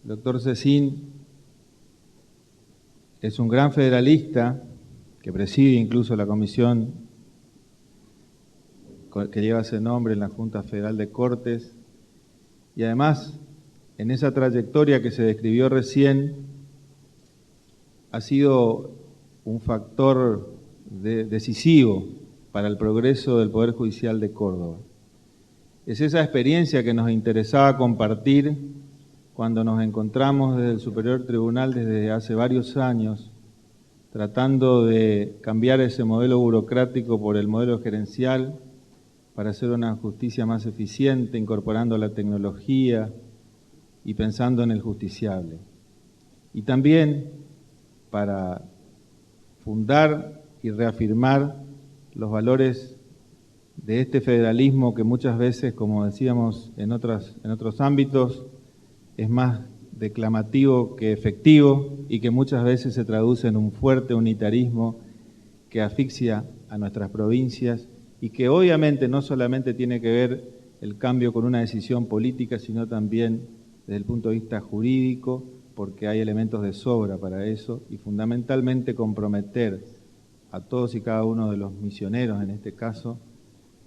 El doctor Cecín es un gran federalista que preside incluso la comisión que lleva ese nombre en la Junta Federal de Cortes, y además en esa trayectoria que se describió recién ha sido un factor decisivo para el progreso del Poder Judicial de Córdoba. Es esa experiencia que nos interesaba compartir cuando nos encontramos desde el Superior Tribunal desde hace varios años, tratando de cambiar ese modelo burocrático por el modelo gerencial para hacer una justicia más eficiente, incorporando la tecnología y pensando en el justiciable. Y también para fundar y reafirmar los valores de este federalismo que muchas veces, como decíamos en otros ámbitos, es más declamativo que efectivo y que muchas veces se traduce en un fuerte unitarismo que asfixia a nuestras provincias y que obviamente no solamente tiene que ver el cambio con una decisión política, sino también desde el punto de vista jurídico, porque hay elementos de sobra para eso, y fundamentalmente comprometer a todos y cada uno de los misioneros en este caso,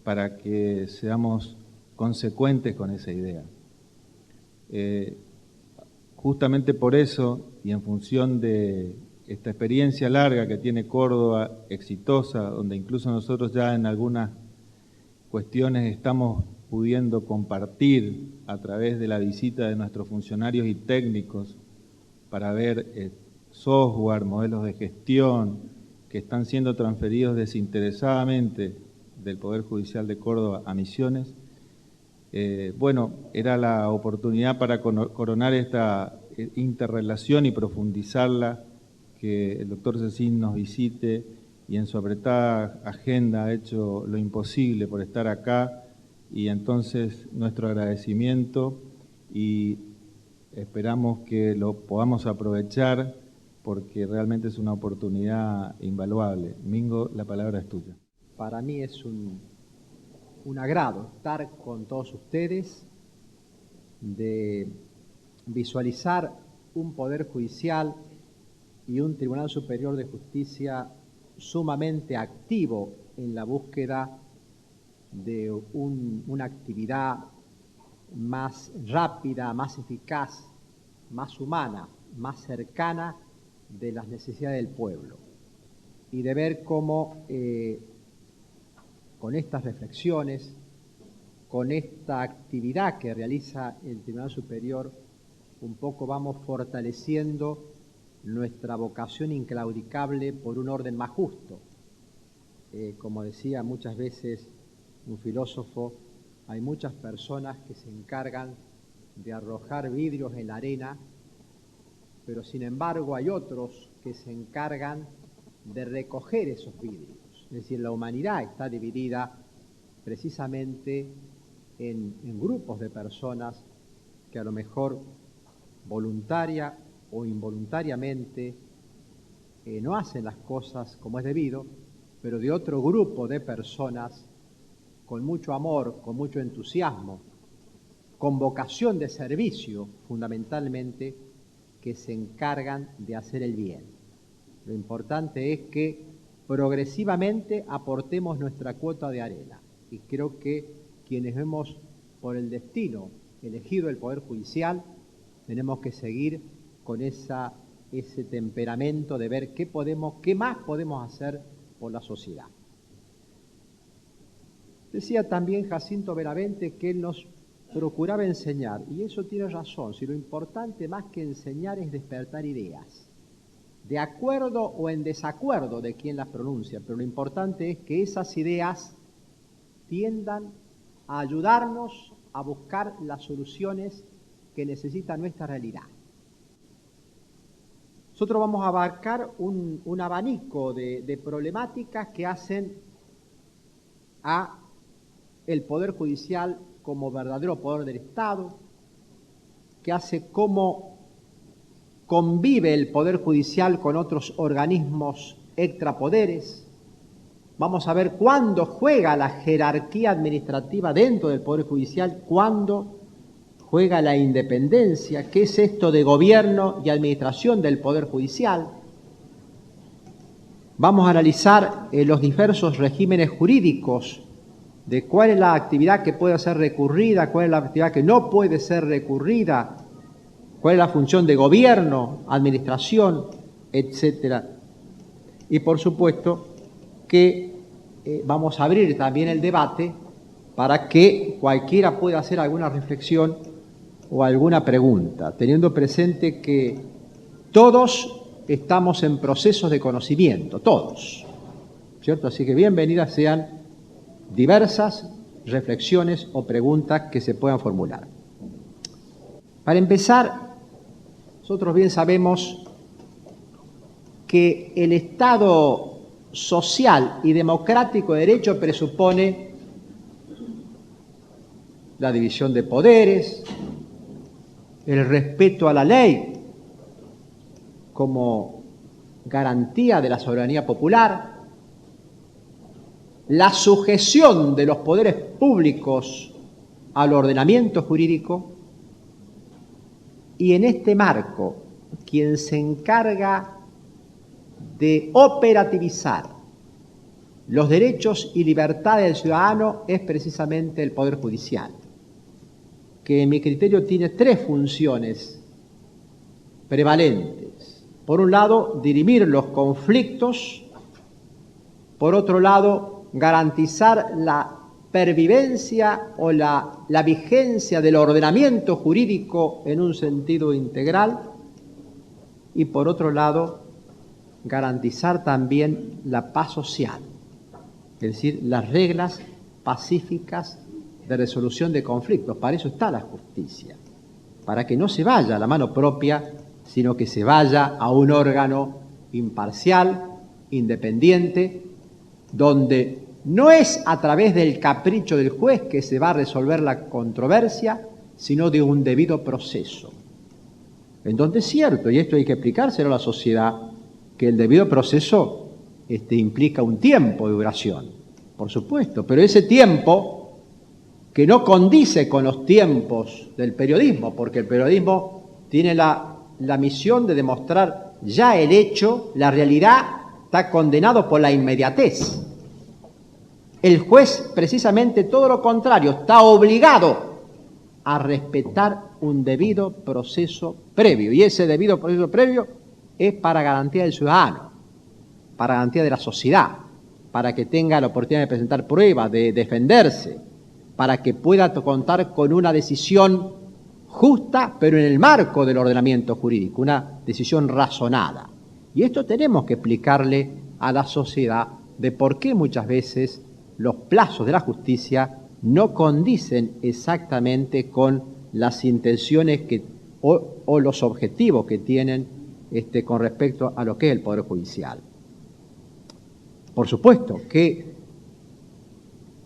para que seamos consecuentes con esa idea. Justamente por eso, y en función de esta experiencia larga que tiene Córdoba, exitosa, donde incluso nosotros ya en algunas cuestiones estamos pudiendo compartir a través de la visita de nuestros funcionarios y técnicos para ver software, modelos de gestión que están siendo transferidos desinteresadamente del Poder Judicial de Córdoba a Misiones. Bueno, era la oportunidad para coronar esta interrelación y profundizarla, que el doctor Cecín nos visite y en su apretada agenda ha hecho lo imposible por estar acá, y entonces nuestro agradecimiento, y esperamos que lo podamos aprovechar porque realmente es una oportunidad invaluable. Mingo, la palabra es tuya. Para mí es un agrado estar con todos ustedes, de visualizar un Poder Judicial y un Tribunal Superior de Justicia sumamente activo en la búsqueda de una actividad más rápida, más eficaz, más humana, más cercana de las necesidades del pueblo, y de ver cómo con estas reflexiones, con esta actividad que realiza el Tribunal Superior, un poco vamos fortaleciendo nuestra vocación inclaudicable por un orden más justo. Como decía muchas veces un filósofo, hay muchas personas que se encargan de arrojar vidrios en la arena, pero sin embargo hay otros que se encargan de recoger esos vidrios. Es decir, la humanidad está dividida precisamente en grupos de personas que a lo mejor voluntaria o involuntariamente no hacen las cosas como es debido, pero de otro grupo de personas con mucho amor, con mucho entusiasmo, con vocación de servicio fundamentalmente, que se encargan de hacer el bien. Lo importante es que progresivamente aportemos nuestra cuota de arena, y creo que quienes hemos por el destino elegido el Poder Judicial tenemos que seguir con ese temperamento de ver qué más podemos hacer por la sociedad. Decía también Jacinto Benavente que él nos procuraba enseñar, y eso tiene razón, si lo importante más que enseñar es despertar ideas, de acuerdo o en desacuerdo de quien las pronuncia, pero lo importante es que esas ideas tiendan a ayudarnos a buscar las soluciones que necesita nuestra realidad. Nosotros vamos a abarcar un abanico de problemáticas que hacen a el Poder Judicial como verdadero poder del Estado, que hace cómo convive el Poder Judicial con otros organismos extrapoderes. Vamos a ver cuándo juega la jerarquía administrativa dentro del Poder Judicial, cuándo juega la independencia, qué es esto de gobierno y administración del Poder Judicial. Vamos a analizar los diversos regímenes jurídicos de cuál es la actividad que puede ser recurrida, cuál es la actividad que no puede ser recurrida, cuál es la función de gobierno, administración, etcétera. Y por supuesto que vamos a abrir también el debate para que cualquiera pueda hacer alguna reflexión o alguna pregunta, teniendo presente que todos estamos en procesos de conocimiento, todos, ¿cierto? Así que bienvenidas sean diversas reflexiones o preguntas que se puedan formular. Para empezar, nosotros bien sabemos que el Estado social y democrático de derecho presupone la división de poderes, el respeto a la ley como garantía de la soberanía popular, la sujeción de los poderes públicos al ordenamiento jurídico, y en este marco, quien se encarga de operativizar los derechos y libertades del ciudadano es precisamente el Poder Judicial, que en mi criterio tiene tres funciones prevalentes. Por un lado, dirimir los conflictos; por otro lado, garantizar la pervivencia o la vigencia del ordenamiento jurídico en un sentido integral; y por otro lado, garantizar también la paz social, es decir, las reglas pacíficas de resolución de conflictos. Para eso está la justicia, para que no se vaya a la mano propia, sino que se vaya a un órgano imparcial, independiente, donde no es a través del capricho del juez que se va a resolver la controversia, sino de un debido proceso. En donde es cierto, y esto hay que explicárselo a la sociedad, que el debido proceso implica un tiempo de duración, por supuesto, pero ese tiempo que no condice con los tiempos del periodismo, porque el periodismo tiene la misión de demostrar ya el hecho, la realidad, está condenado por la inmediatez. El juez, precisamente todo lo contrario, está obligado a respetar un debido proceso previo, y ese debido proceso previo es para garantía del ciudadano, para garantía de la sociedad, para que tenga la oportunidad de presentar pruebas, de defenderse, para que pueda contar con una decisión justa, pero en el marco del ordenamiento jurídico, una decisión razonada. Y esto tenemos que explicarle a la sociedad de por qué muchas veces los plazos de la justicia no condicen exactamente con las intenciones o los objetivos que tienen con respecto a lo que es el Poder Judicial. Por supuesto que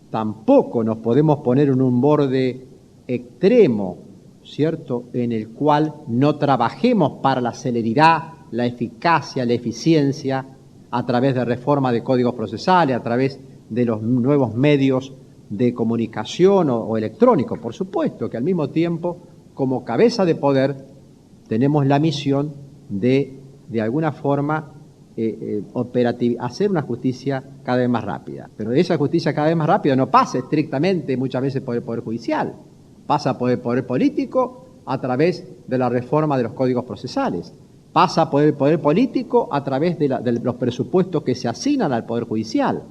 tampoco nos podemos poner en un borde extremo, ¿cierto?, en el cual no trabajemos para la celeridad, la eficacia, la eficiencia, a través de reforma de códigos procesales, a través de los nuevos medios de comunicación o electrónicos. Por supuesto que al mismo tiempo, como cabeza de poder, tenemos la misión de alguna forma, hacer una justicia cada vez más rápida. Pero esa justicia cada vez más rápida no pasa estrictamente muchas veces por el Poder Judicial, pasa por el Poder Político a través de la reforma de los códigos procesales, pasa por el Poder Político a través de los presupuestos que se asignan al Poder Judicial,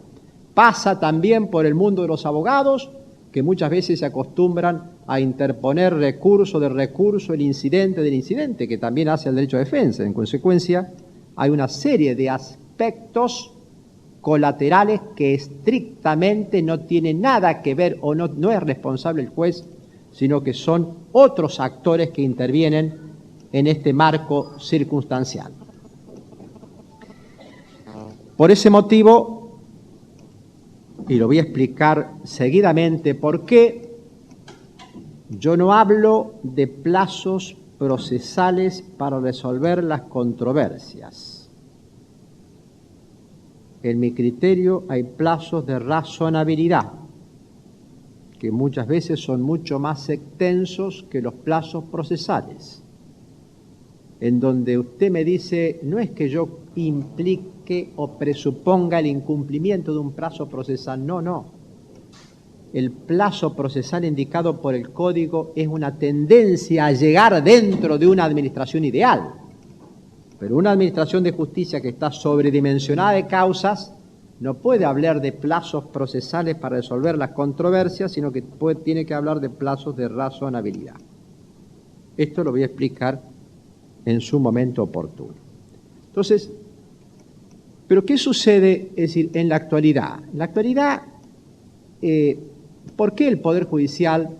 pasa también por el mundo de los abogados, que muchas veces se acostumbran a interponer recurso del recurso, el incidente del incidente, que también hace el derecho de defensa. En consecuencia, hay una serie de aspectos colaterales que estrictamente no tienen nada que ver o no es responsable el juez, sino que son otros actores que intervienen en este marco circunstancial. Por ese motivo, y lo voy a explicar seguidamente por qué, yo no hablo de plazos procesales para resolver las controversias. En mi criterio hay plazos de razonabilidad. que muchas veces son mucho más extensos que los plazos procesales, en donde usted me dice, no es que yo implique o presuponga el incumplimiento de un plazo procesal, no. El plazo procesal indicado por el Código es una tendencia a llegar dentro de una administración ideal, pero una administración de justicia que está sobredimensionada de causas no puede hablar de plazos procesales para resolver las controversias, sino que tiene que hablar de plazos de razonabilidad. Esto lo voy a explicar en su momento oportuno. Entonces, ¿pero qué sucede? Es decir, en la actualidad. En la actualidad, ¿por qué el Poder Judicial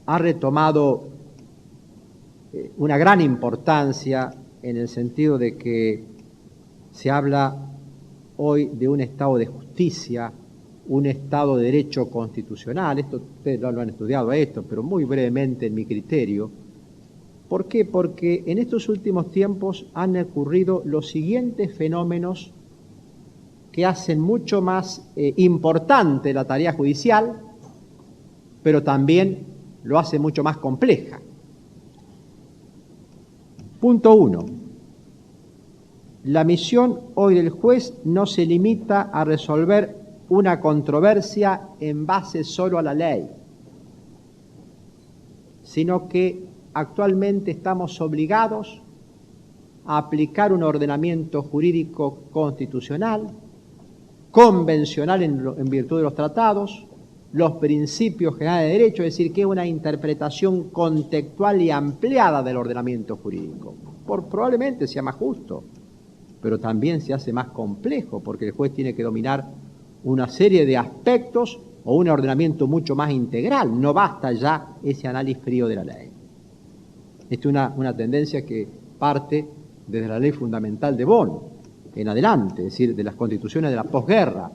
ha retomado una gran importancia en el sentido de que se habla hoy de un Estado de justicia, un Estado de derecho constitucional? Esto ustedes lo han estudiado pero muy brevemente en mi criterio. ¿Por qué? Porque en estos últimos tiempos han ocurrido los siguientes fenómenos que hacen mucho más importante la tarea judicial, pero también lo hace mucho más compleja. Punto 1. La misión hoy del juez no se limita a resolver una controversia en base solo a la ley, sino que actualmente estamos obligados a aplicar un ordenamiento jurídico constitucional, convencional en virtud de los tratados, los principios generales de derecho, es decir, que es una interpretación contextual y ampliada del ordenamiento jurídico. Probablemente sea más justo, pero también se hace más complejo, porque el juez tiene que dominar una serie de aspectos o un ordenamiento mucho más integral. No basta ya ese análisis frío de la ley. Esta es una tendencia que parte desde la ley fundamental de Bonn en adelante, es decir, de las constituciones de la posguerra,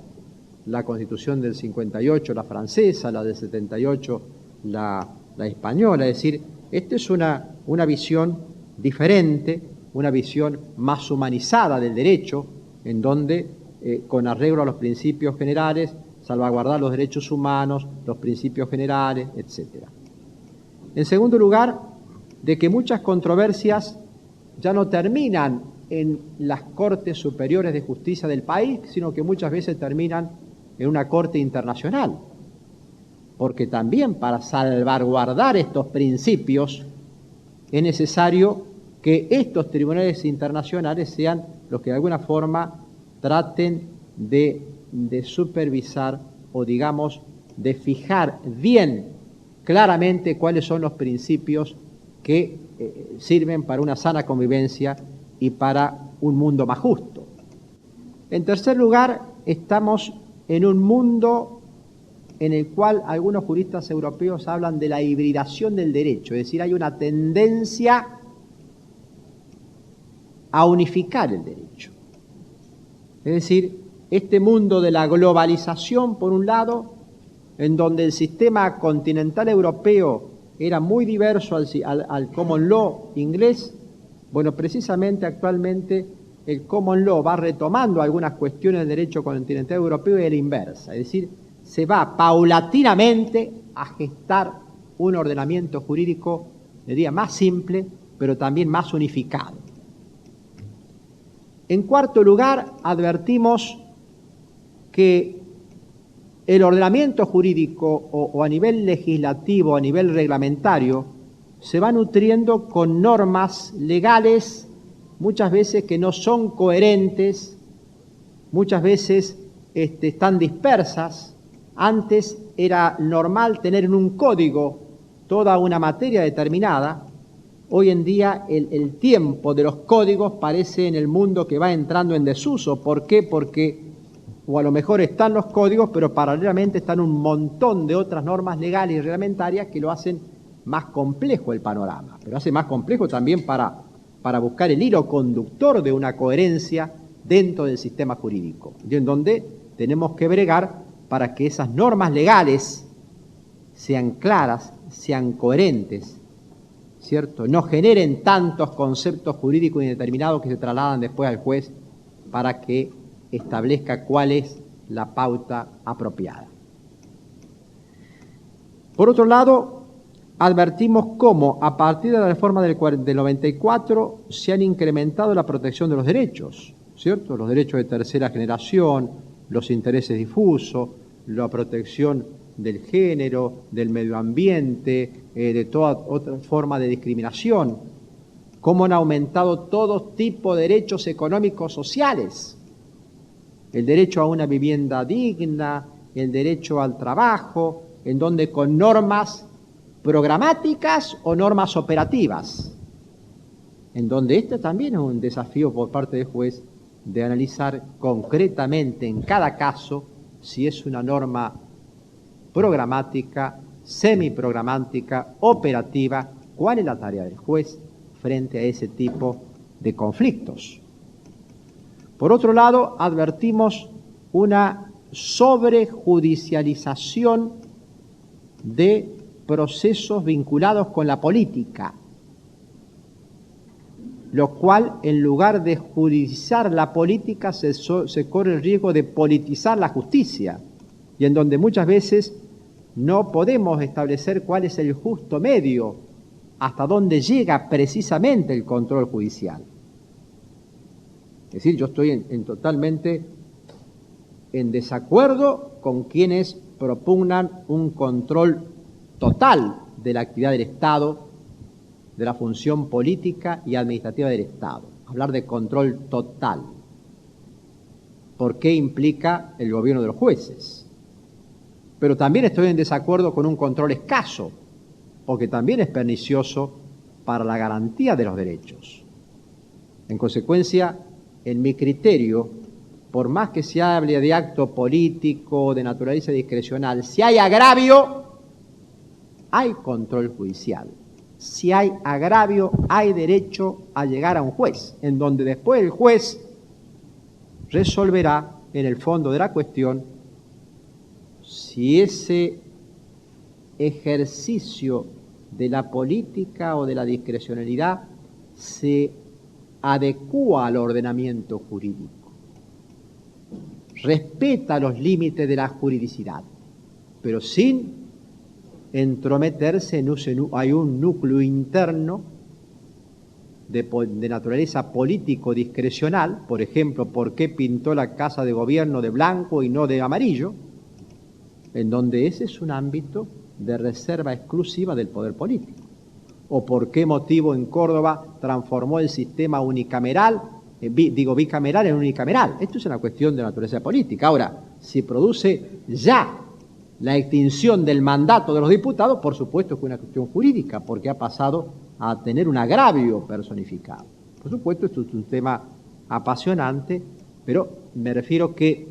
la constitución del 58, la francesa, la del 78, la española. Es decir, esta es una visión diferente, una visión más humanizada del derecho, en donde, con arreglo a los principios generales, salvaguardar los derechos humanos, los principios generales, etc. En segundo lugar, de que muchas controversias ya no terminan en las cortes superiores de justicia del país, sino que muchas veces terminan en una corte internacional, porque también para salvaguardar estos principios es necesario que estos tribunales internacionales sean los que de alguna forma traten de supervisar o, digamos, de fijar bien claramente cuáles son los principios que sirven para una sana convivencia y para un mundo más justo. En tercer lugar, estamos en un mundo en el cual algunos juristas europeos hablan de la hibridación del derecho, es decir, hay una tendencia a unificar el derecho. Es decir, este mundo de la globalización, por un lado, en donde el sistema continental europeo era muy diverso al common law inglés, bueno, precisamente actualmente el common law va retomando algunas cuestiones del derecho continental europeo y a la inversa, es decir, se va paulatinamente a gestar un ordenamiento jurídico, diría, más simple, pero también más unificado. En cuarto lugar, advertimos que el ordenamiento jurídico o a nivel legislativo, a nivel reglamentario, se va nutriendo con normas legales muchas veces que no son coherentes, muchas veces están dispersas. Antes era normal tener en un código toda una materia determinada. Hoy en día el tiempo de los códigos parece en el mundo que va entrando en desuso. ¿Por qué? Porque o a lo mejor están los códigos, pero paralelamente están un montón de otras normas legales y reglamentarias que lo hacen más complejo el panorama, pero hace más complejo también para buscar el hilo conductor de una coherencia dentro del sistema jurídico, en donde tenemos que bregar para que esas normas legales sean claras, sean coherentes, ¿cierto? No generen tantos conceptos jurídicos indeterminados que se trasladan después al juez para que establezca cuál es la pauta apropiada. Por otro lado, advertimos cómo a partir de la reforma del 94 se han incrementado la protección de los derechos, ¿cierto? Los derechos de tercera generación, los intereses difusos, la protección del género, del medio ambiente, de toda otra forma de discriminación, cómo han aumentado todo tipo de derechos económicos sociales, el derecho a una vivienda digna, el derecho al trabajo, en donde con normas programáticas o normas operativas, en donde este también es un desafío por parte del juez de analizar concretamente en cada caso si es una norma programática, semiprogramática, operativa, cuál es la tarea del juez frente a ese tipo de conflictos. Por otro lado, advertimos una sobrejudicialización de procesos vinculados con la política, lo cual, en lugar de judicializar la política, se corre el riesgo de politizar la justicia, y en donde muchas veces no podemos establecer cuál es el justo medio, hasta dónde llega precisamente el control judicial. Es decir, yo estoy totalmente en desacuerdo con quienes propugnan un control total de la actividad del Estado, de la función política y administrativa del Estado. Hablar de control total. ¿Por qué implica el gobierno de los jueces? Pero también estoy en desacuerdo con un control escaso, porque también es pernicioso para la garantía de los derechos. En consecuencia, en mi criterio, por más que se hable de acto político, de naturaleza discrecional, si hay agravio, hay control judicial. Si hay agravio, hay derecho a llegar a un juez, en donde después el juez resolverá en el fondo de la cuestión si ese ejercicio de la política o de la discrecionalidad se adecúa al ordenamiento jurídico, respeta los límites de la juridicidad, pero sin entrometerse hay un núcleo interno de naturaleza político-discrecional, por ejemplo, ¿por qué pintó la casa de gobierno de blanco y no de amarillo? En donde ese es un ámbito de reserva exclusiva del poder político. ¿O por qué motivo en Córdoba transformó el sistema bicameral en unicameral? Esto es una cuestión de naturaleza política. Ahora, si produce ya la extinción del mandato de los diputados, por supuesto que es una cuestión jurídica, porque ha pasado a tener un agravio personificado. Por supuesto, esto es un tema apasionante, pero me refiero que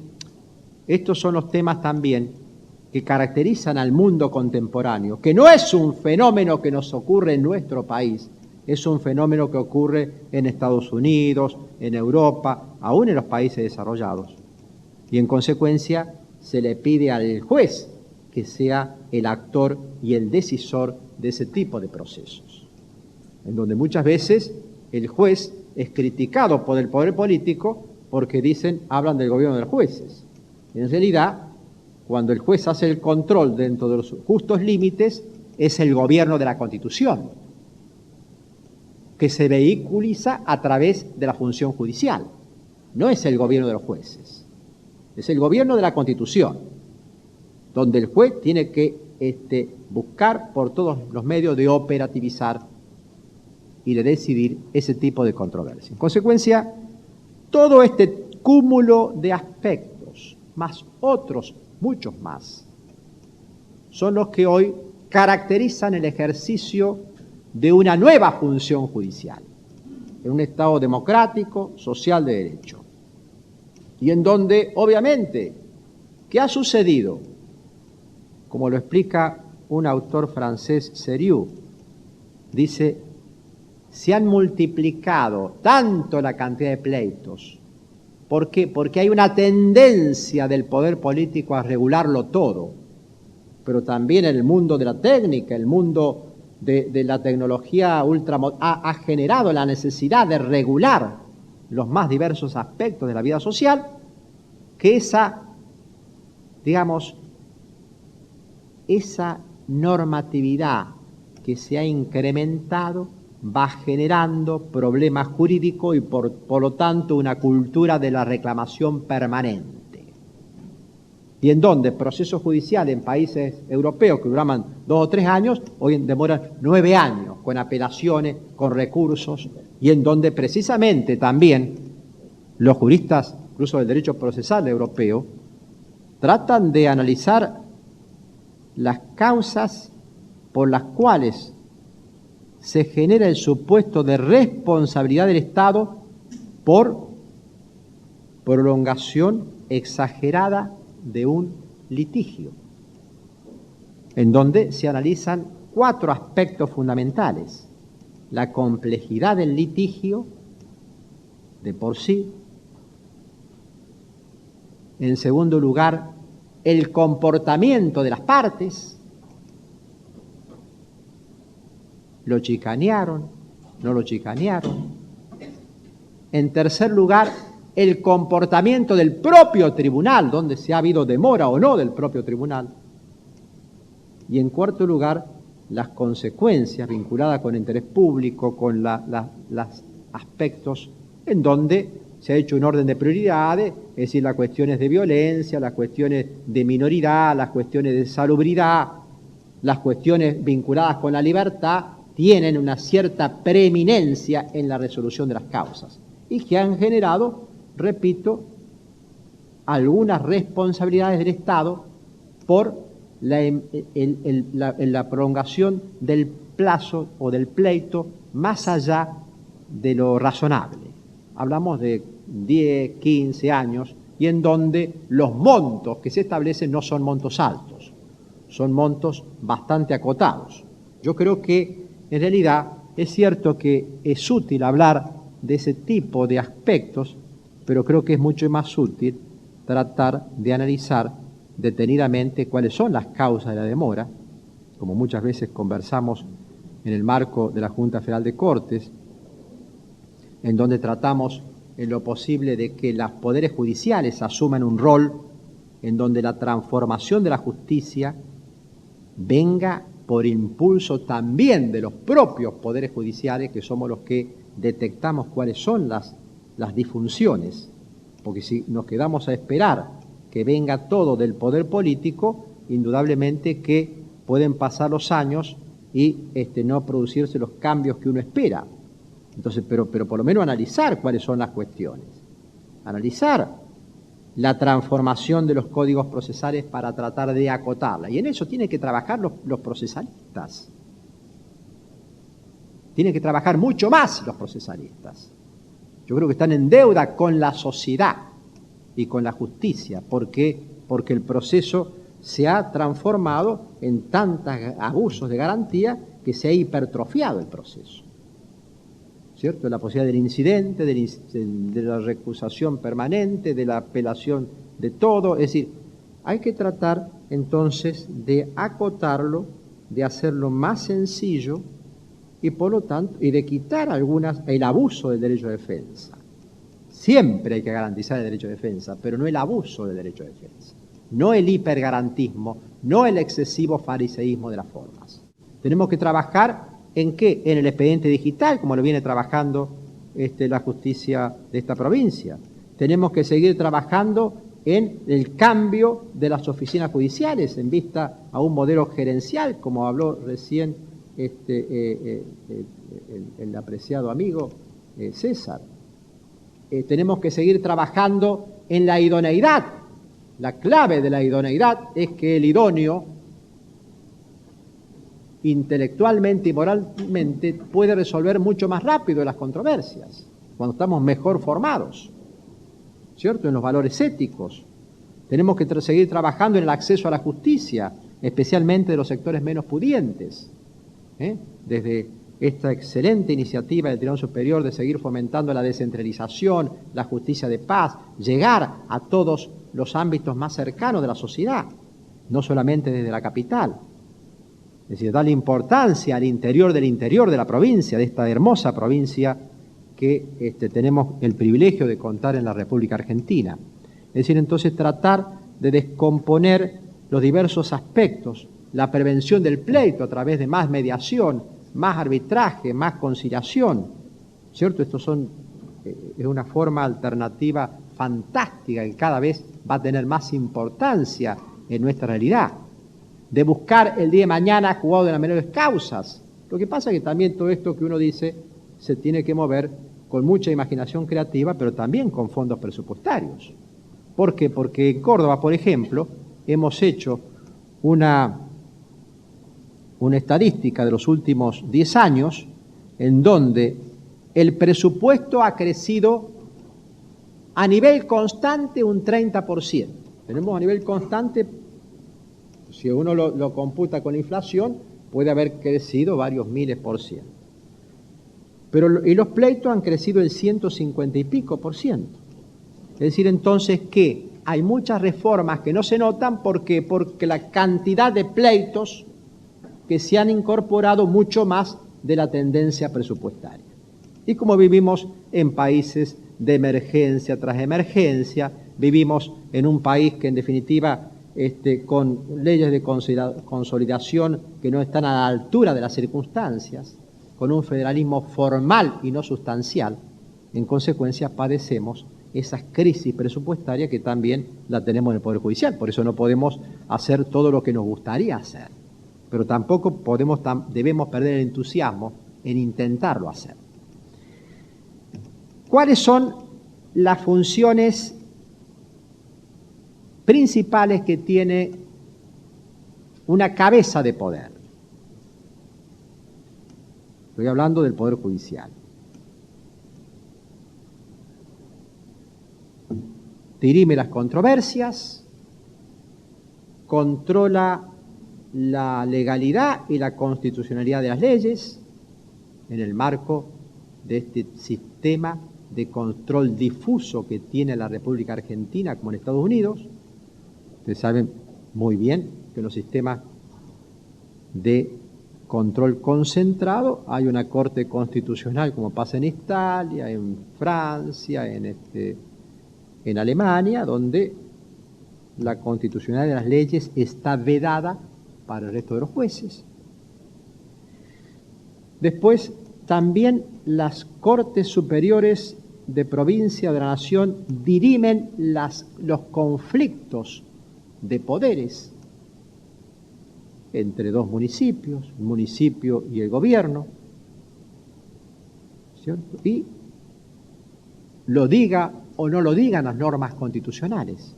estos son los temas también que caracterizan al mundo contemporáneo, que no es un fenómeno que nos ocurre en nuestro país, es un fenómeno que ocurre en Estados Unidos, en Europa, aún en los países desarrollados. Y en consecuencia se le pide al juez que sea el actor y el decisor de ese tipo de procesos, en donde muchas veces el juez es criticado por el poder político porque hablan del gobierno de los jueces. En realidad, cuando el juez hace el control dentro de los justos límites, es el gobierno de la Constitución, que se vehiculiza a través de la función judicial. No es el gobierno de los jueces, es el gobierno de la Constitución, donde el juez tiene que buscar por todos los medios de operativizar y de decidir ese tipo de controversia. En consecuencia, todo este cúmulo de aspectos, más otros muchos más, son los que hoy caracterizan el ejercicio de una nueva función judicial, en un Estado democrático, social de derecho, y en donde, obviamente, ¿qué ha sucedido? Como lo explica un autor francés, Seriou, dice, se han multiplicado tanto la cantidad de pleitos. ¿Por qué? Porque hay una tendencia del poder político a regularlo todo, pero también el mundo de la técnica, el mundo de la tecnología ha generado la necesidad de regular los más diversos aspectos de la vida social, que esa normatividad que se ha incrementado va generando problemas jurídicos y por lo tanto una cultura de la reclamación permanente. Y en donde procesos judiciales en países europeos que duraban 2 o 3 años, hoy demoran 9 años, con apelaciones, con recursos, y en donde precisamente también los juristas, incluso del derecho procesal europeo, tratan de analizar las causas por las cuales se genera el supuesto de responsabilidad del Estado por prolongación exagerada de un litigio, en donde se analizan 4 aspectos fundamentales: la complejidad del litigio de por sí, en segundo lugar, el comportamiento de las partes, lo chicanearon, no lo chicanearon, en tercer lugar, el comportamiento del propio tribunal, donde se ha habido demora o no del propio tribunal, y en cuarto lugar, las consecuencias vinculadas con el interés público, con los aspectos en donde se ha hecho un orden de prioridades, es decir, las cuestiones de violencia, las cuestiones de minoridad, las cuestiones de salubridad, las cuestiones vinculadas con la libertad, tienen una cierta preeminencia en la resolución de las causas y que han generado, repito, algunas responsabilidades del Estado por la prolongación del plazo o del pleito más allá de lo razonable. Hablamos de 10, 15 años y en donde los montos que se establecen no son montos altos, son montos bastante acotados. Yo creo que en realidad es cierto que es útil hablar de ese tipo de aspectos, pero creo que es mucho más útil tratar de analizar detenidamente cuáles son las causas de la demora, como muchas veces conversamos en el marco de la Junta Federal de Cortes, en donde tratamos en lo posible de que los poderes judiciales asuman un rol en donde la transformación de la justicia venga por impulso también de los propios poderes judiciales, que somos los que detectamos cuáles son las disfunciones, porque si nos quedamos a esperar que venga todo del poder político, indudablemente que pueden pasar los años y no producirse los cambios que uno espera. Entonces, pero por lo menos analizar cuáles son las cuestiones, analizar la transformación de los códigos procesales para tratar de acotarla. Y en eso tienen que trabajar los procesalistas. Tienen que trabajar mucho más los procesalistas. Yo creo que están en deuda con la sociedad y con la justicia, porque el proceso se ha transformado en tantos abusos de garantía que se ha hipertrofiado el proceso. ¿Cierto? La posibilidad del incidente, de la recusación permanente, de la apelación de todo. Es decir, hay que tratar entonces de acotarlo, de hacerlo más sencillo y por lo tanto, y de quitar el abuso del derecho de defensa. Siempre hay que garantizar el derecho de defensa, pero no el abuso del derecho de defensa, no el hipergarantismo, no el excesivo fariseísmo de las formas. Tenemos que trabajar ¿en qué? En el expediente digital, como lo viene trabajando la justicia de esta provincia. Tenemos que seguir trabajando en el cambio de las oficinas judiciales en vista a un modelo gerencial, como habló recién el apreciado amigo César. Tenemos que seguir trabajando en la idoneidad. La clave de la idoneidad es que el idóneo intelectualmente y moralmente puede resolver mucho más rápido las controversias, cuando estamos mejor formados, ¿cierto? En los valores éticos. Tenemos que seguir trabajando en el acceso a la justicia, especialmente de los sectores menos pudientes, desde esta excelente iniciativa del Tribunal Superior de seguir fomentando la descentralización, la justicia de paz, llegar a todos los ámbitos más cercanos de la sociedad, no solamente desde la capital. Es decir, darle importancia al interior de la provincia, de esta hermosa provincia que tenemos el privilegio de contar en la República Argentina. Es decir, entonces tratar de descomponer los diversos aspectos la prevención del pleito a través de más mediación, más arbitraje, más conciliación, ¿cierto? Es una forma alternativa fantástica que cada vez va a tener más importancia en nuestra realidad, de buscar el día de mañana jugado de las menores causas. Lo que pasa es que también todo esto que uno dice se tiene que mover con mucha imaginación creativa, pero también con fondos presupuestarios. ¿Por qué? Porque en Córdoba, por ejemplo, hemos hecho una estadística de los últimos 10 años en donde el presupuesto ha crecido a nivel constante un 30%. Tenemos a nivel constante, si uno lo computa con la inflación, puede haber crecido varios miles por ciento. Y los pleitos han crecido el 150 y pico %. Es decir, entonces que hay muchas reformas que no se notan porque la cantidad de pleitos que se han incorporado mucho más de la tendencia presupuestaria. Y como vivimos en países de emergencia tras emergencia, vivimos en un país que en definitiva con leyes de consolidación que no están a la altura de las circunstancias, con un federalismo formal y no sustancial, en consecuencia padecemos esas crisis presupuestarias que también la tenemos en el Poder Judicial. Por eso no podemos hacer todo lo que nos gustaría hacer, pero tampoco debemos perder el entusiasmo en intentarlo hacer. ¿Cuáles son las funciones principales que tiene una cabeza de poder? Estoy hablando del Poder Judicial. Dirime las controversias, controla la legalidad y la constitucionalidad de las leyes en el marco de este sistema de control difuso que tiene la República Argentina como en Estados Unidos. Ustedes saben muy bien que en los sistemas de control concentrado hay una corte constitucional, como pasa en Italia, en Francia, en Alemania, donde la constitucionalidad de las leyes está vedada para el resto de los jueces. Después, también las cortes superiores de provincia o de la nación dirimen los conflictos de poderes entre dos municipios, el municipio y el gobierno, ¿cierto? Y lo diga o no lo digan las normas constitucionales.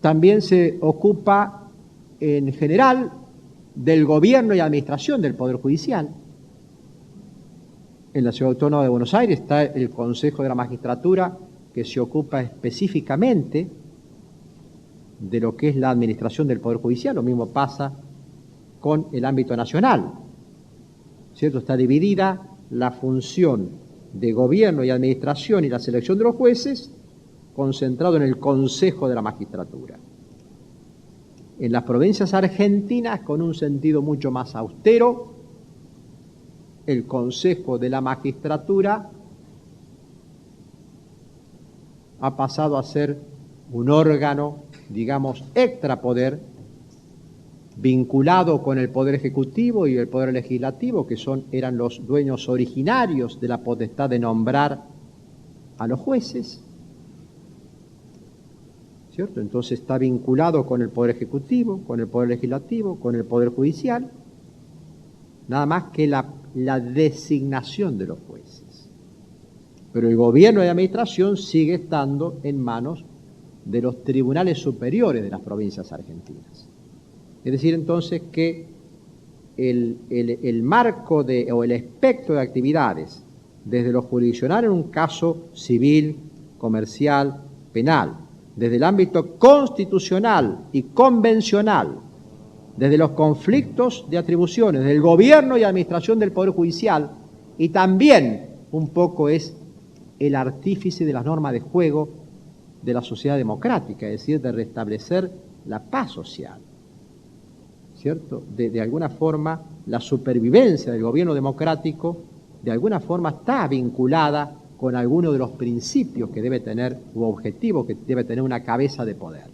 También se ocupa en general del gobierno y administración del Poder Judicial. En la Ciudad Autónoma de Buenos Aires está el Consejo de la Magistratura, que se ocupa específicamente de lo que es la administración del Poder Judicial. Lo mismo pasa con el ámbito nacional, ¿cierto? Está dividida la función de gobierno y administración y la selección de los jueces concentrado en el Consejo de la Magistratura. En las provincias argentinas, con un sentido mucho más austero, el Consejo de la Magistratura ha pasado a ser un órgano, digamos, extrapoder, vinculado con el Poder Ejecutivo y el Poder Legislativo, que eran los dueños originarios de la potestad de nombrar a los jueces, ¿cierto? Entonces está vinculado con el Poder Ejecutivo, con el Poder Legislativo, con el Poder Judicial, nada más que la designación de los jueces. Pero el gobierno de administración sigue estando en manos de los tribunales superiores de las provincias argentinas. Es decir, entonces, que el marco o el espectro de actividades, desde lo jurisdiccional en un caso civil, comercial, penal, desde el ámbito constitucional y convencional, desde los conflictos de atribuciones del gobierno y administración del Poder Judicial, y también un poco es el artífice de las normas de juego de la sociedad democrática, es decir, de restablecer la paz social, ¿cierto? De alguna forma, la supervivencia del gobierno democrático, de alguna forma está vinculada con alguno de los principios que debe tener, u objetivos que debe tener una cabeza de poder.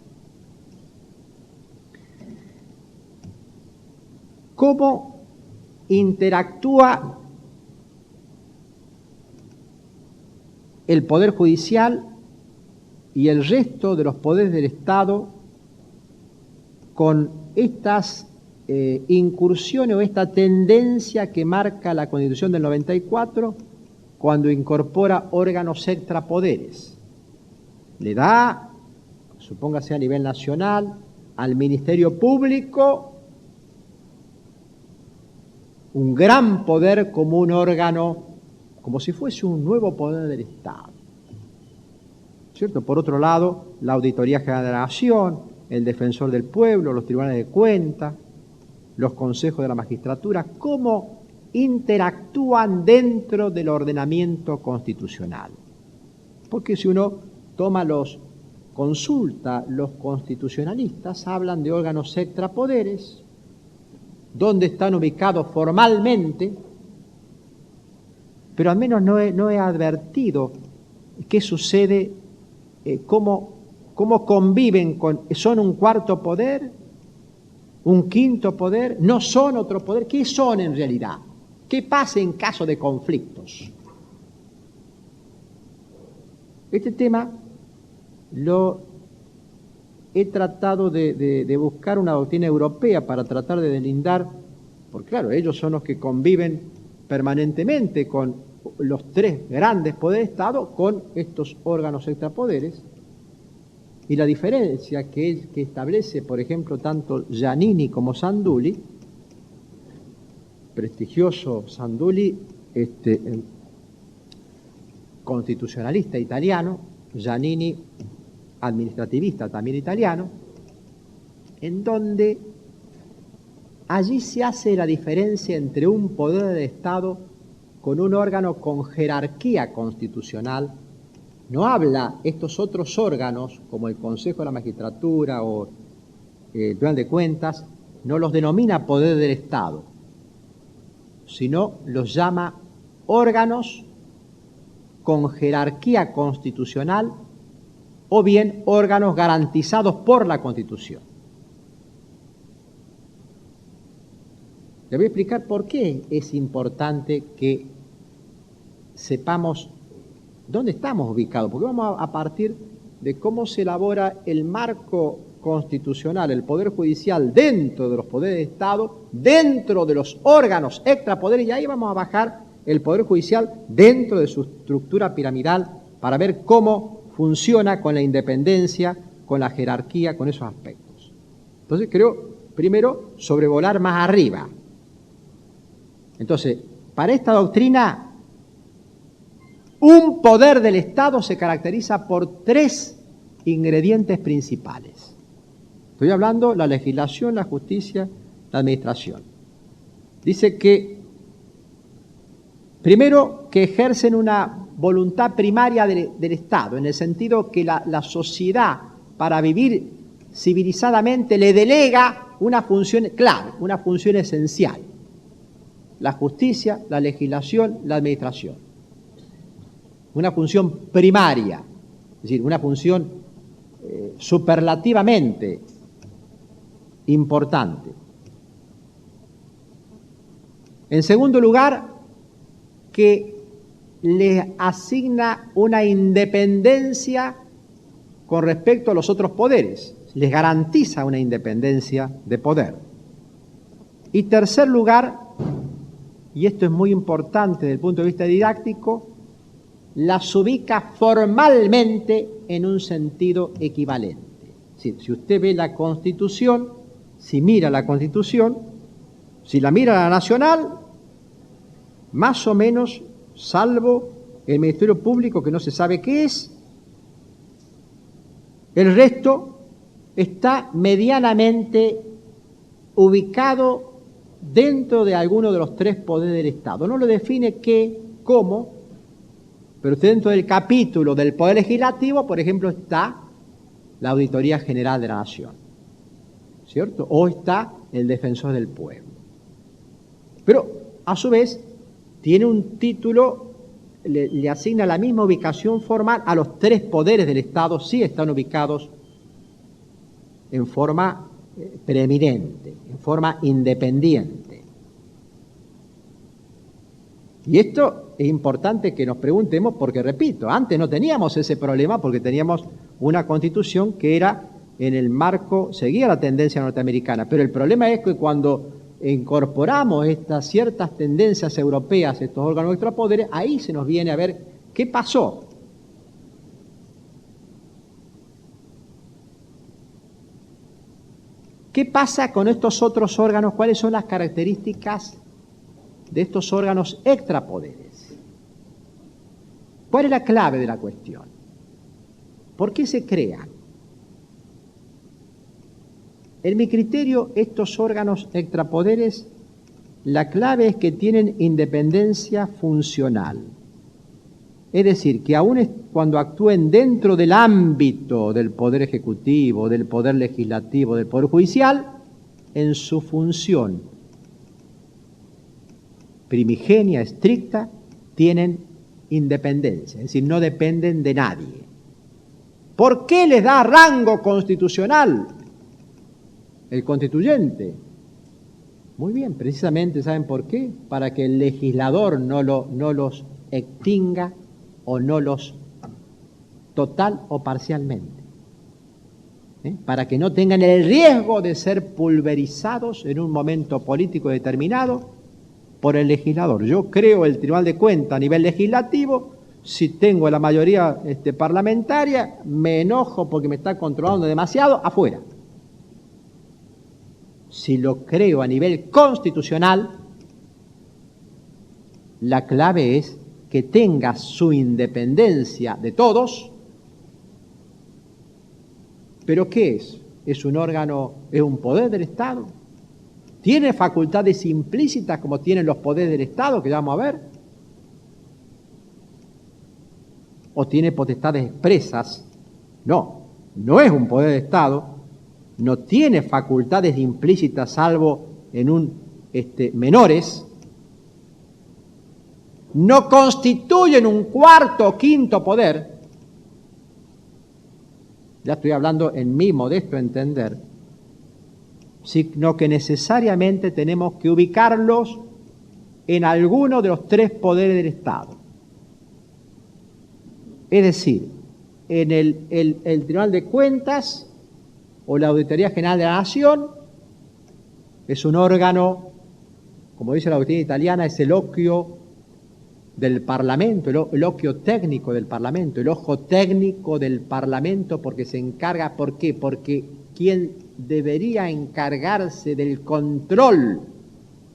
cómo interactúa el Poder Judicial y el resto de los poderes del Estado con estas incursiones o esta tendencia que marca la Constitución del 94 cuando incorpora órganos extrapoderes. Le da, supóngase a nivel nacional, al Ministerio Público un gran poder como un órgano, como si fuese un nuevo poder del Estado. ¿Cierto? Por otro lado, la Auditoría General de la Nación, el Defensor del Pueblo, los Tribunales de Cuentas, los consejos de la magistratura, cómo interactúan dentro del ordenamiento constitucional. Porque si uno consulta, los constitucionalistas hablan de órganos extrapoderes, donde están ubicados formalmente, pero al menos no he advertido qué sucede, cómo conviven son un cuarto poder, un quinto poder, no son otro poder. ¿Qué son en realidad? ¿Qué pasa en caso de conflictos? Este tema lo he tratado de buscar una doctrina europea para tratar de delindar, porque claro, ellos son los que conviven permanentemente con los tres grandes poderes de Estado, con estos órganos extrapoderes. Y la diferencia que establece, por ejemplo, tanto Giannini como Sandulli, prestigioso Sandulli, constitucionalista italiano, Giannini administrativista también italiano, en donde allí se hace la diferencia entre un poder de Estado con un órgano con jerarquía constitucional. No habla estos otros órganos, como el Consejo de la Magistratura o el Tribunal de Cuentas, no los denomina poder del Estado, sino los llama órganos con jerarquía constitucional o bien órganos garantizados por la Constitución. Le voy a explicar por qué es importante que sepamos dónde estamos ubicados, porque vamos a partir de cómo se elabora el marco constitucional, el Poder Judicial dentro de los poderes de Estado, dentro de los órganos extrapoderes, y ahí vamos a bajar el Poder Judicial dentro de su estructura piramidal para ver cómo funciona con la independencia, con la jerarquía, con esos aspectos. Entonces creo, primero, sobrevolar más arriba. Entonces, para esta doctrina, un poder del Estado se caracteriza por tres ingredientes principales. Estoy hablando de la legislación, la justicia, la administración. Dice que, primero, que ejercen una voluntad primaria del Estado, en el sentido que la sociedad, para vivir civilizadamente, le delega una función clave, una función esencial: la justicia, la legislación, la administración. Una función primaria, es decir, una función superlativamente importante. En segundo lugar, que le asigna una independencia con respecto a los otros poderes, les garantiza una independencia de poder. Y tercer lugar, y esto es muy importante desde el punto de vista didáctico, las ubica formalmente en un sentido equivalente. Si usted ve la Constitución, si mira la Constitución, si la mira la nacional, más o menos, salvo el Ministerio Público, que no se sabe qué es, el resto está medianamente ubicado dentro de alguno de los tres poderes del Estado. No lo define qué, cómo, pero dentro del capítulo del Poder Legislativo, por ejemplo, está la Auditoría General de la Nación, ¿cierto? O está el Defensor del Pueblo. Pero, a su vez, tiene un título, le asigna la misma ubicación formal a los tres poderes del Estado, sí están ubicados en forma preeminente, en forma independiente. Y esto es importante que nos preguntemos porque, repito, antes no teníamos ese problema porque teníamos una constitución que era en el marco, seguía la tendencia norteamericana, pero el problema es que cuando incorporamos estas ciertas tendencias europeas, estos órganos extrapoderes, ahí se nos viene a ver qué pasó. ¿Qué pasa con estos otros órganos? ¿Cuáles son las características de estos órganos extrapoderes? ¿Cuál es la clave de la cuestión? ¿Por qué se crean? En mi criterio, estos órganos extrapoderes, la clave es que tienen independencia funcional. Es decir, que aun cuando actúen dentro del ámbito del Poder Ejecutivo, del Poder Legislativo, del Poder Judicial, en su función primigenia, estricta, tienen independencia, es decir, no dependen de nadie. ¿Por qué les da rango constitucional el constituyente? Muy bien, precisamente, ¿saben por qué? Para que el legislador no los extinga o no los total o parcialmente. Para que no tengan el riesgo de ser pulverizados en un momento político determinado por el legislador. Yo creo el Tribunal de Cuentas a nivel legislativo, si tengo la mayoría parlamentaria, me enojo porque me está controlando demasiado, afuera. Si lo creo a nivel constitucional, la clave es que tenga su independencia de todos. ¿Pero qué es? ¿Es un órgano, es un poder del Estado? ¿Tiene facultades implícitas como tienen los poderes del Estado, que ya vamos a ver? ¿O tiene potestades expresas? No, no es un poder del Estado, no tiene facultades implícitas salvo en menores, no constituyen un cuarto o quinto poder. Ya estoy hablando en mi modesto entender, sino que necesariamente tenemos que ubicarlos en alguno de los tres poderes del Estado. Es decir, en el Tribunal de Cuentas o la Auditoría General de la Nación es un órgano, como dice la doctrina italiana, es el occhio del Parlamento, el occhio técnico del Parlamento, el ojo técnico del Parlamento, porque se encarga, ¿por qué? Porque quien debería encargarse del control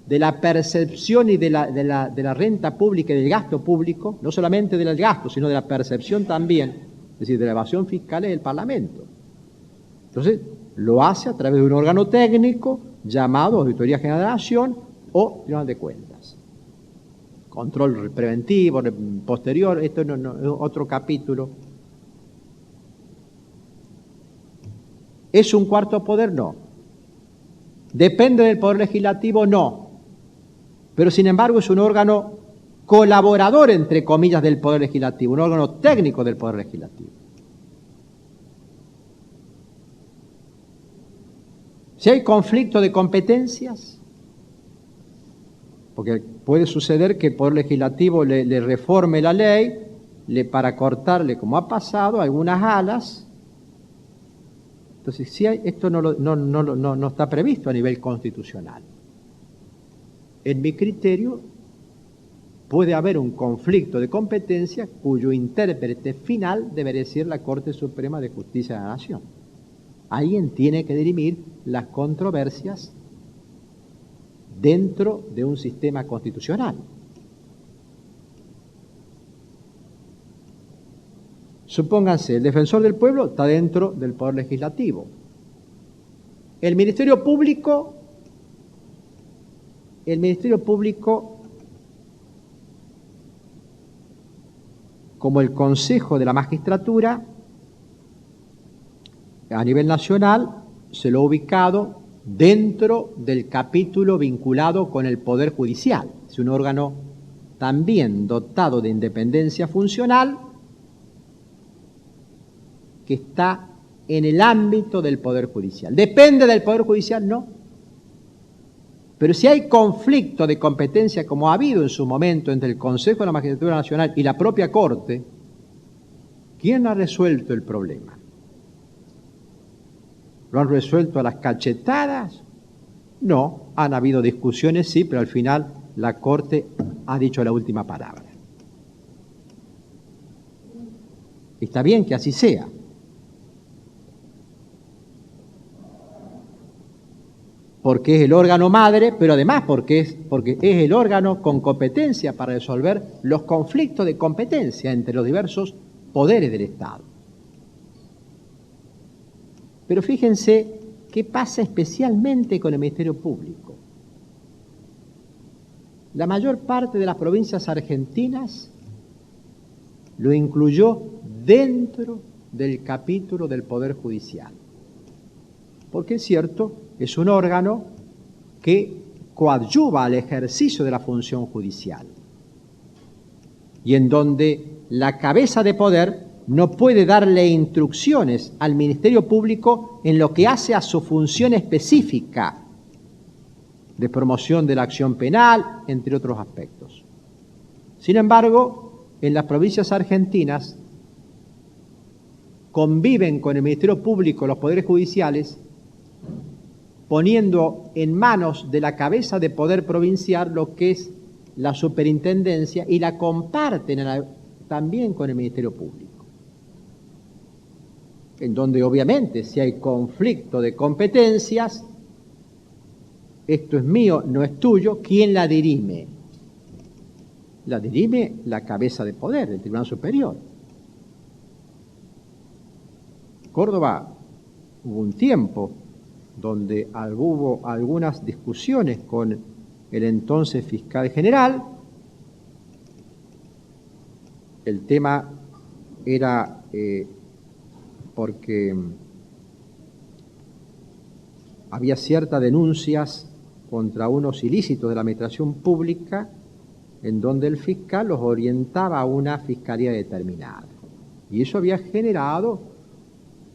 de la percepción y de la renta pública y del gasto público, no solamente del gasto, sino de la percepción también, es decir, de la evasión fiscal, es el Parlamento. Entonces, lo hace a través de un órgano técnico llamado Auditoría General de la Nación o Tribunal de Cuentas. Control preventivo, posterior, esto no, es otro capítulo. ¿Es un cuarto poder? No. ¿Depende del Poder Legislativo? No. Pero sin embargo es un órgano colaborador, entre comillas, del Poder Legislativo, un órgano técnico del Poder Legislativo. Si hay conflicto de competencias, porque puede suceder que el Poder Legislativo le reforme la ley para cortarle, como ha pasado, algunas alas. Entonces, si hay, esto no está previsto a nivel constitucional. En mi criterio, puede haber un conflicto de competencia cuyo intérprete final debería ser la Corte Suprema de Justicia de la Nación. Alguien tiene que dirimir las controversias dentro de un sistema constitucional. Supónganse, el defensor del pueblo está dentro del Poder Legislativo. El Ministerio Público, como el Consejo de la Magistratura, a nivel nacional, se lo ha ubicado dentro del capítulo vinculado con el Poder Judicial. Es un órgano también dotado de independencia funcional que está en el ámbito del Poder Judicial. ¿Depende del Poder Judicial? No. Pero si hay conflicto de competencia, como ha habido en su momento entre el Consejo de la Magistratura Nacional y la propia Corte, ¿quién ha resuelto el problema? ¿Lo han resuelto a las cachetadas? No, han habido discusiones, sí, pero al final la Corte ha dicho la última palabra. Está bien que así sea. Porque es el órgano madre, pero además porque es el órgano con competencia para resolver los conflictos de competencia entre los diversos poderes del Estado. Pero fíjense qué pasa especialmente con el Ministerio Público. La mayor parte de las provincias argentinas lo incluyó dentro del capítulo del Poder Judicial. Porque es cierto, es un órgano que coadyuva al ejercicio de la función judicial y en donde la cabeza de poder no puede darle instrucciones al Ministerio Público en lo que hace a su función específica de promoción de la acción penal, entre otros aspectos. Sin embargo, en las provincias argentinas conviven con el Ministerio Público los poderes judiciales, poniendo en manos de la cabeza de poder provincial lo que es la superintendencia y la comparten también con el Ministerio Público. En donde obviamente si hay conflicto de competencias, esto es mío, no es tuyo, ¿quién la dirime? La dirime la cabeza de poder, el Tribunal Superior. Córdoba hubo un tiempo donde hubo algunas discusiones con el entonces fiscal general. El tema era porque había ciertas denuncias contra unos ilícitos de la administración pública en donde el fiscal los orientaba a una fiscalía determinada. Y eso había generado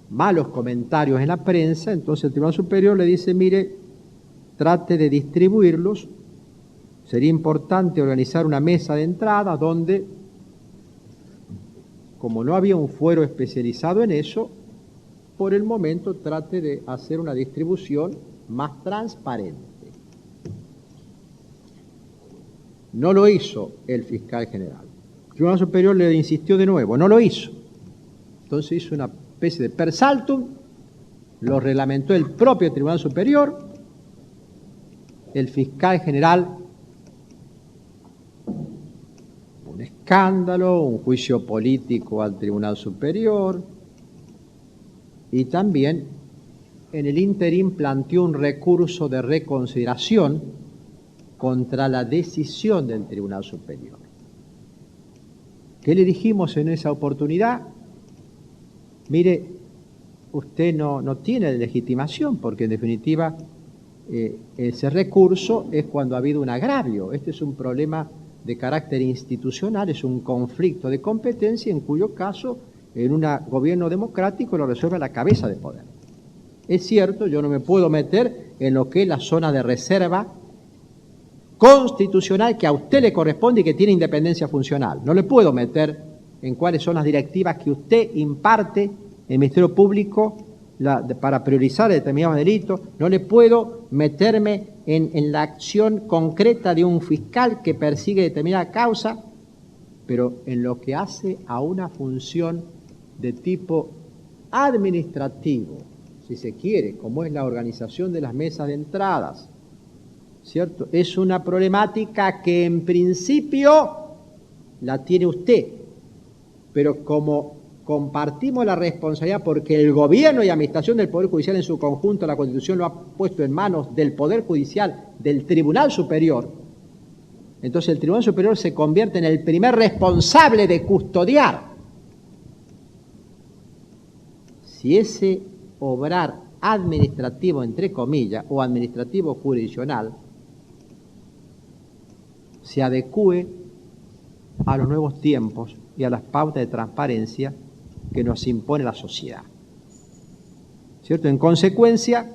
malos comentarios en la prensa. Entonces el Tribunal Superior le dice, mire, trate de distribuirlos, sería importante organizar una mesa de entrada donde, como no había un fuero especializado en eso, por el momento trate de hacer una distribución más transparente. No lo hizo el fiscal general. El Tribunal Superior le insistió de nuevo, no lo hizo. Entonces hizo una especie de per saltum, lo reglamentó el propio Tribunal Superior, el fiscal general, un escándalo, un juicio político al Tribunal Superior, y también en el ínterin planteó un recurso de reconsideración contra la decisión del Tribunal Superior. ¿Qué le dijimos en esa oportunidad? Mire, usted no tiene legitimación, porque en definitiva ese recurso es cuando ha habido un agravio. Este es un problema de carácter institucional, es un conflicto de competencia en cuyo caso en un gobierno democrático lo resuelve la cabeza de poder. Es cierto, yo no me puedo meter en lo que es la zona de reserva constitucional que a usted le corresponde y que tiene independencia funcional. No le puedo meter en cuáles son las directivas que usted imparte el Ministerio Público para priorizar determinados delitos. No le puedo meterme en la acción concreta de un fiscal que persigue determinada causa, pero en lo que hace a una función de tipo administrativo, si se quiere, como es la organización de las mesas de entradas, ¿cierto? Es una problemática que en principio la tiene usted, pero como compartimos la responsabilidad porque el gobierno y administración del Poder Judicial en su conjunto, la Constitución lo ha puesto en manos del Poder Judicial, del Tribunal Superior, entonces el Tribunal Superior se convierte en el primer responsable de custodiar. Si ese obrar administrativo, entre comillas, o administrativo jurisdiccional, se adecúe a los nuevos tiempos y a las pautas de transparencia que nos impone la sociedad. ¿Cierto? En consecuencia,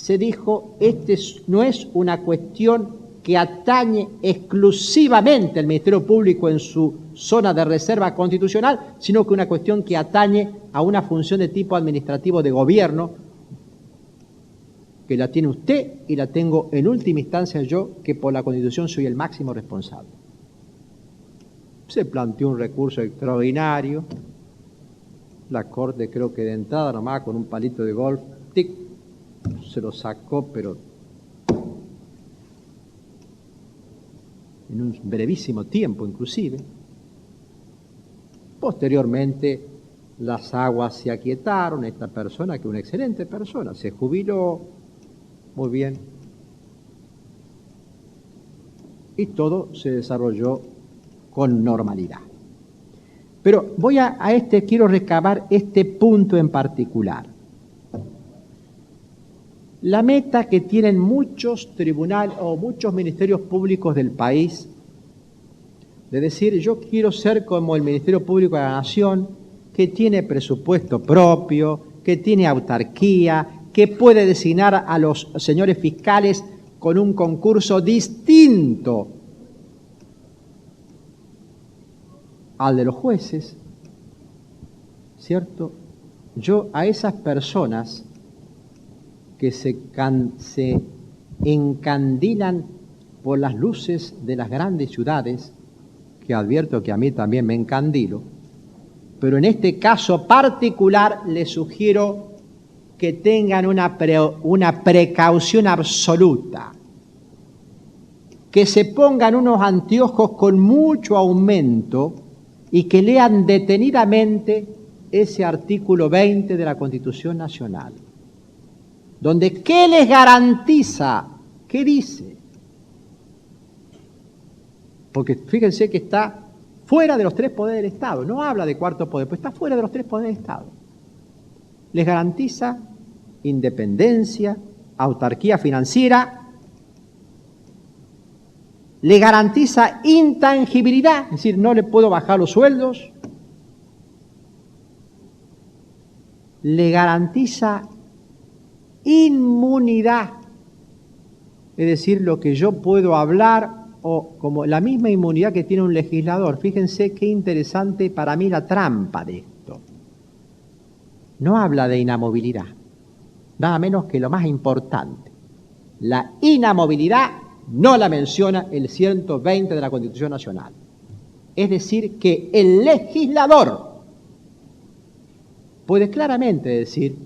se dijo, no es una cuestión que atañe exclusivamente al Ministerio Público en su zona de reserva constitucional, sino que una cuestión que atañe a una función de tipo administrativo de gobierno, que la tiene usted y la tengo en última instancia yo, que por la Constitución soy el máximo responsable. Se planteó un recurso extraordinario, la Corte creo que de entrada nomás con un palito de golf, tic, se lo sacó, pero en un brevísimo tiempo inclusive. Posteriormente las aguas se aquietaron, esta persona, que es una excelente persona, se jubiló, muy bien, y todo se desarrolló con normalidad. Pero quiero recabar este punto en particular. La meta que tienen muchos tribunales o muchos ministerios públicos del país, de decir, yo quiero ser como el Ministerio Público de la Nación, que tiene presupuesto propio, que tiene autarquía, que puede designar a los señores fiscales con un concurso distinto al de los jueces, ¿cierto? Yo a esas personas que se encandilan por las luces de las grandes ciudades, que advierto que a mí también me encandilo, pero en este caso particular les sugiero que tengan una precaución absoluta, que se pongan unos anteojos con mucho aumento y que lean detenidamente ese artículo 20 de la Constitución Nacional, donde ¿qué les garantiza? ¿Qué dice? Porque fíjense que está fuera de los tres poderes del Estado, no habla de cuarto poder, pero está fuera de los tres poderes del Estado. Les garantiza independencia, autarquía financiera, le garantiza intangibilidad, es decir, no le puedo bajar los sueldos, le garantiza inmunidad, es decir, lo que yo puedo hablar, o como la misma inmunidad que tiene un legislador. Fíjense qué interesante para mí la trampa de esto. No habla de inamovilidad, nada menos que lo más importante. La inamovilidad no la menciona el 120 de la Constitución Nacional. Es decir, que el legislador puede claramente decir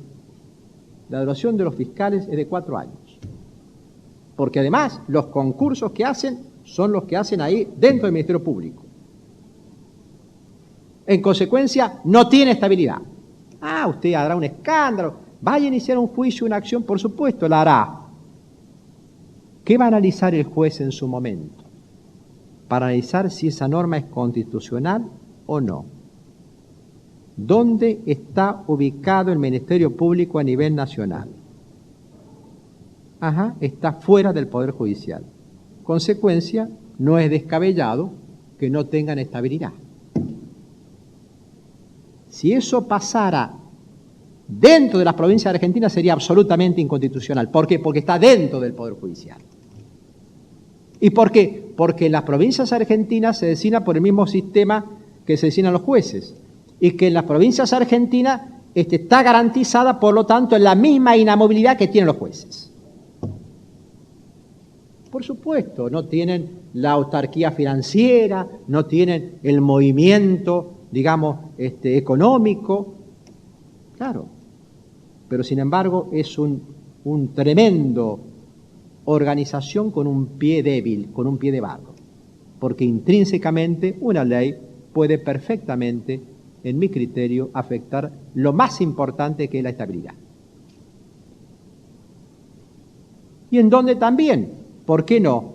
la duración de los fiscales es de 4 años. Porque además los concursos que hacen son los que hacen ahí dentro del Ministerio Público. En consecuencia, no tiene estabilidad. Usted hará un escándalo, vaya a iniciar un juicio, una acción, por supuesto, la hará. ¿Qué va a analizar el juez en su momento? Para analizar si esa norma es constitucional o no. ¿Dónde está ubicado el Ministerio Público a nivel nacional? Está fuera del Poder Judicial. Consecuencia, no es descabellado que no tengan estabilidad. Si eso pasara dentro de las provincias de Argentina sería absolutamente inconstitucional. ¿Por qué? Porque está dentro del Poder Judicial. ¿Y por qué? Porque en las provincias argentinas se designa por el mismo sistema que se designan los jueces. Y que en las provincias argentinas está garantizada, por lo tanto, en la misma inamovilidad que tienen los jueces. Por supuesto, no tienen la autarquía financiera, no tienen el movimiento, digamos, económico, claro, pero sin embargo es un tremendo organización con un pie débil, con un pie de barro, porque intrínsecamente una ley puede perfectamente, en mi criterio, afectar lo más importante que es la estabilidad. Y en donde también, ¿por qué no?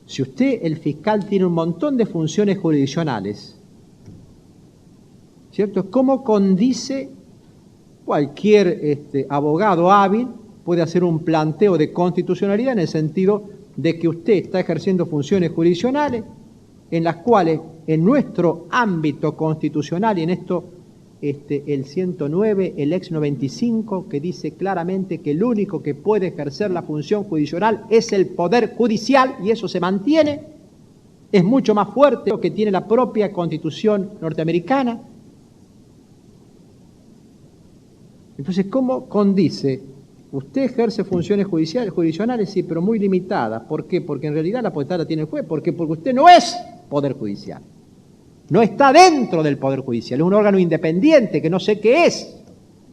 Si usted, el fiscal, tiene un montón de funciones jurisdiccionales, ¿cierto? ¿Cómo condice cualquier abogado hábil puede hacer un planteo de constitucionalidad en el sentido de que usted está ejerciendo funciones jurisdiccionales en las cuales en nuestro ámbito constitucional y en esto el 109, el ex 95, que dice claramente que el único que puede ejercer la función jurisdiccional es el Poder Judicial, y eso se mantiene, es mucho más fuerte lo que tiene la propia Constitución norteamericana. Entonces, ¿cómo condice? Usted ejerce funciones jurisdiccionales, sí, pero muy limitadas. ¿Por qué? Porque en realidad la potestad la tiene el juez. ¿Por qué? Porque usted no es Poder Judicial. No está dentro del Poder Judicial. Es un órgano independiente que no sé qué es,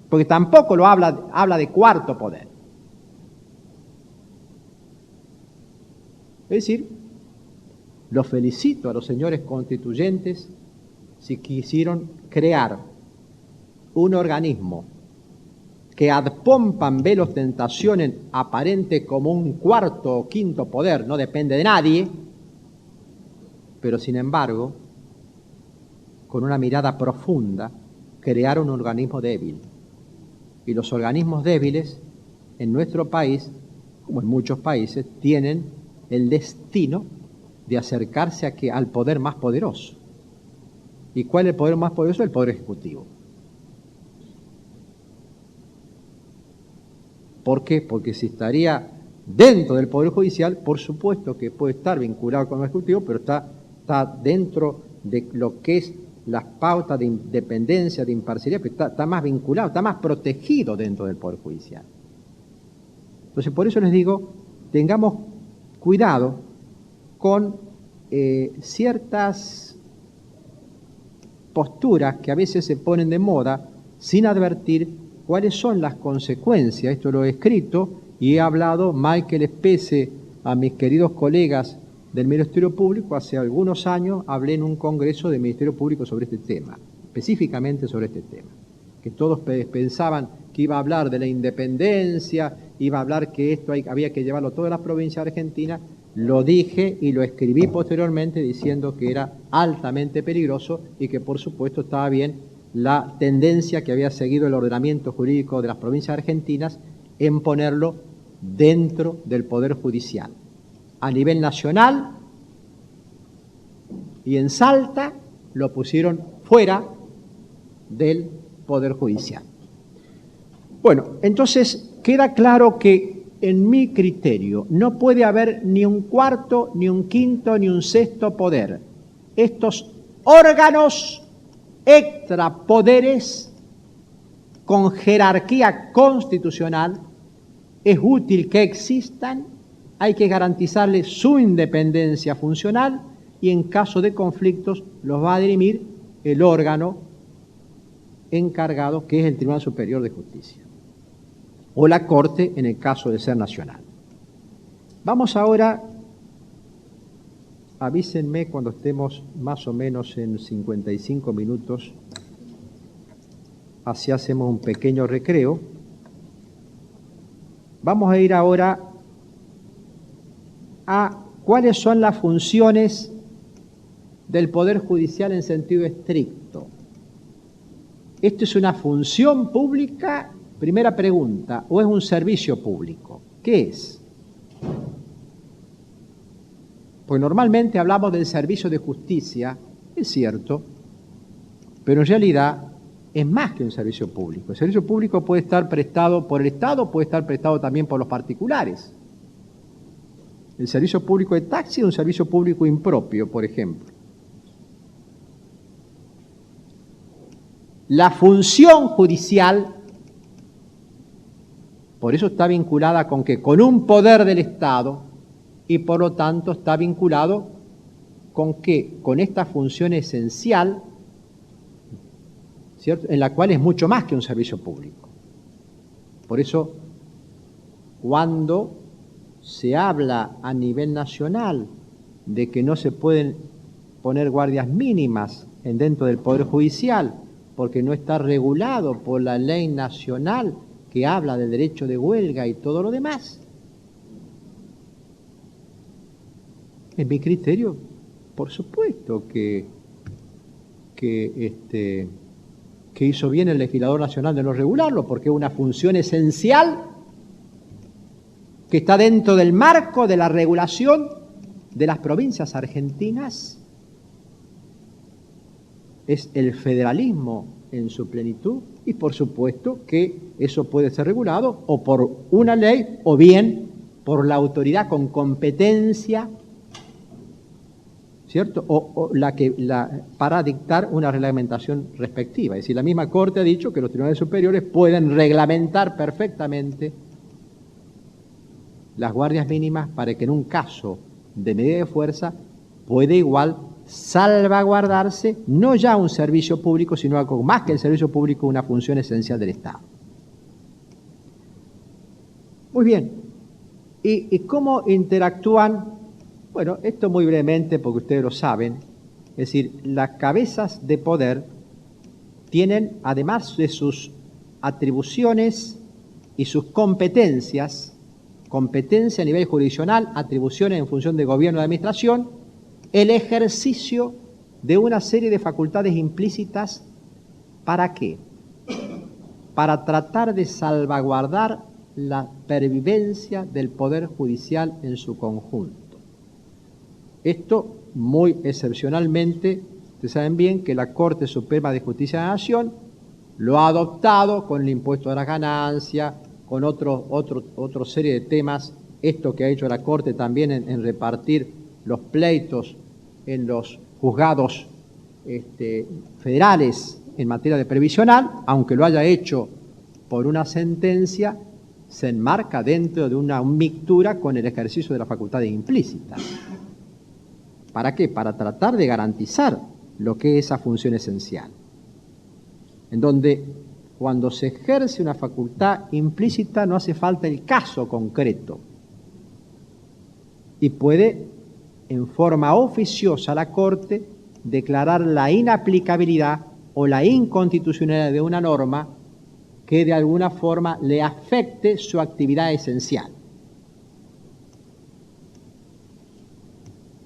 porque tampoco lo habla de cuarto poder. Es decir, los felicito a los señores constituyentes si quisieron crear un organismo que ad pompam velos tentaciones aparente como un cuarto o quinto poder, no depende de nadie, pero sin embargo, con una mirada profunda, crear un organismo débil. Y los organismos débiles en nuestro país, como en muchos países, tienen el destino de acercarse al poder más poderoso. ¿Y cuál es el poder más poderoso? El Poder Ejecutivo. ¿Por qué? Porque si estaría dentro del Poder Judicial, por supuesto que puede estar vinculado con el Ejecutivo, pero está dentro de lo que es las pautas de independencia, de imparcialidad, pero está más vinculado, está más protegido dentro del Poder Judicial. Entonces, por eso les digo, tengamos cuidado con ciertas posturas que a veces se ponen de moda sin advertir cuáles son las consecuencias. Esto lo he escrito y he hablado mal que les pese a mis queridos colegas del Ministerio Público. Hace algunos años hablé en un congreso del Ministerio Público sobre este tema, específicamente sobre este tema, que todos pensaban que iba a hablar de la independencia, iba a hablar que esto había que llevarlo a todas las provincias argentinas. Lo dije y lo escribí posteriormente diciendo que era altamente peligroso y que por supuesto estaba bien la tendencia que había seguido el ordenamiento jurídico de las provincias argentinas en ponerlo dentro del Poder Judicial. A nivel nacional y en Salta lo pusieron fuera del Poder Judicial. Bueno, entonces queda claro que en mi criterio no puede haber ni un cuarto, ni un quinto, ni un sexto poder. Estos órganos extrapoderes con jerarquía constitucional es útil que existan, hay que garantizarles su independencia funcional y en caso de conflictos los va a dirimir el órgano encargado, que es el Tribunal Superior de Justicia o la Corte en el caso de ser nacional. Vamos ahora, avísenme cuando estemos más o menos en 55 minutos, así hacemos un pequeño recreo. Vamos a ir ahora a cuáles son las funciones del Poder Judicial en sentido estricto. ¿Esto es una función pública? Primera pregunta, ¿o es un servicio público? ¿Qué es? Pues normalmente hablamos del servicio de justicia, es cierto, pero en realidad es más que un servicio público. El servicio público puede estar prestado por el Estado, puede estar prestado también por los particulares. El servicio público de taxi es un servicio público impropio, por ejemplo. La función judicial, por eso está vinculada con ¿qué? Con un poder del Estado y por lo tanto está vinculado con ¿qué? Con esta función esencial, ¿cierto? En la cual es mucho más que un servicio público. Por eso, cuando se habla a nivel nacional de que no se pueden poner guardias mínimas dentro del Poder Judicial porque no está regulado por la ley nacional que habla del derecho de huelga y todo lo demás, en mi criterio, por supuesto que hizo bien el legislador nacional de no regularlo, porque es una función esencial que está dentro del marco de la regulación de las provincias argentinas. Es el federalismo en su plenitud y por supuesto que eso puede ser regulado o por una ley o bien por la autoridad con competencia, ¿cierto? Para dictar una reglamentación respectiva. Es decir, la misma Corte ha dicho que los tribunales superiores pueden reglamentar perfectamente las guardias mínimas para que en un caso de medida de fuerza puede igual salvaguardarse no ya un servicio público, sino algo más que el servicio público, una función esencial del Estado. Muy bien. ¿Y cómo interactúan? Bueno, esto muy brevemente porque ustedes lo saben. Es decir, las cabezas de poder tienen, además de sus atribuciones y sus competencias, competencia a nivel jurisdiccional, atribuciones en función de gobierno y administración, el ejercicio de una serie de facultades implícitas. ¿Para qué? Para tratar de salvaguardar la pervivencia del Poder Judicial en su conjunto. Esto muy excepcionalmente, ustedes saben bien que la Corte Suprema de Justicia de la Nación lo ha adoptado con el impuesto a la ganancia, con otra serie de temas, esto que ha hecho la Corte también en repartir los pleitos en los juzgados federales en materia de previsional, aunque lo haya hecho por una sentencia, se enmarca dentro de una mixtura con el ejercicio de las facultades implícitas. ¿Para qué? Para tratar de garantizar lo que es esa función esencial, en donde cuando se ejerce una facultad implícita no hace falta el caso concreto y puede en forma oficiosa la Corte declarar la inaplicabilidad o la inconstitucionalidad de una norma que de alguna forma le afecte su actividad esencial.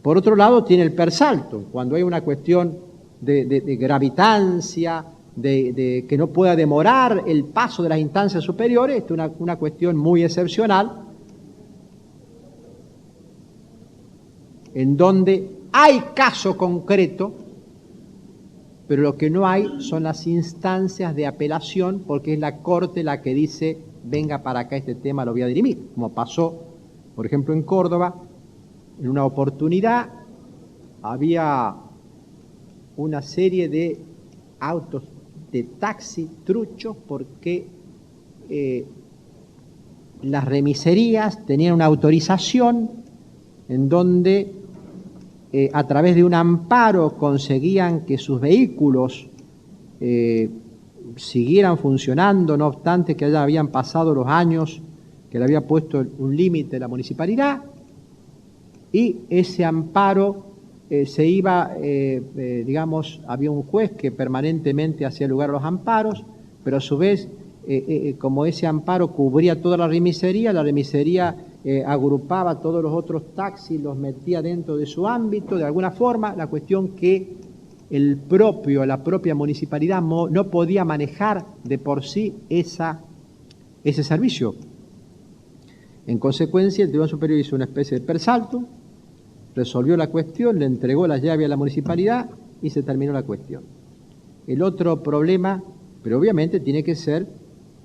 Por otro lado, tiene el persalto, cuando hay una cuestión de gravitancia, de que no pueda demorar el paso de las instancias superiores, esto es una cuestión muy excepcional, en donde hay caso concreto, pero lo que no hay son las instancias de apelación, porque es la Corte la que dice, venga para acá este tema, lo voy a dirimir, como pasó, por ejemplo, en Córdoba. En una oportunidad había una serie de autos de taxi truchos porque las remiserías tenían una autorización en donde a través de un amparo conseguían que sus vehículos siguieran funcionando, no obstante que ya habían pasado los años que le había puesto un límite la municipalidad, y ese amparo se iba, digamos, había un juez que permanentemente hacía lugar a los amparos, pero a su vez, como ese amparo cubría toda la remisería agrupaba todos los otros taxis, los metía dentro de su ámbito, de alguna forma, la cuestión que la propia municipalidad no podía manejar de por sí ese servicio. En consecuencia, el Tribunal Superior hizo una especie de persalto, resolvió la cuestión, le entregó la llave a la municipalidad y se terminó la cuestión. El otro problema, pero obviamente tiene que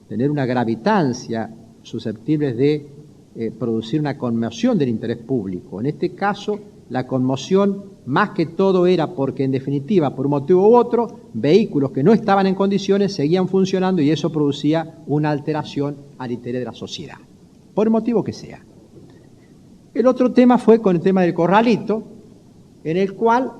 tener una gravitancia susceptible de producir una conmoción del interés público. En este caso, la conmoción más que todo era porque, en definitiva, por un motivo u otro, vehículos que no estaban en condiciones seguían funcionando y eso producía una alteración al interés de la sociedad, por el motivo que sea. El otro tema fue con el tema del corralito, en el cual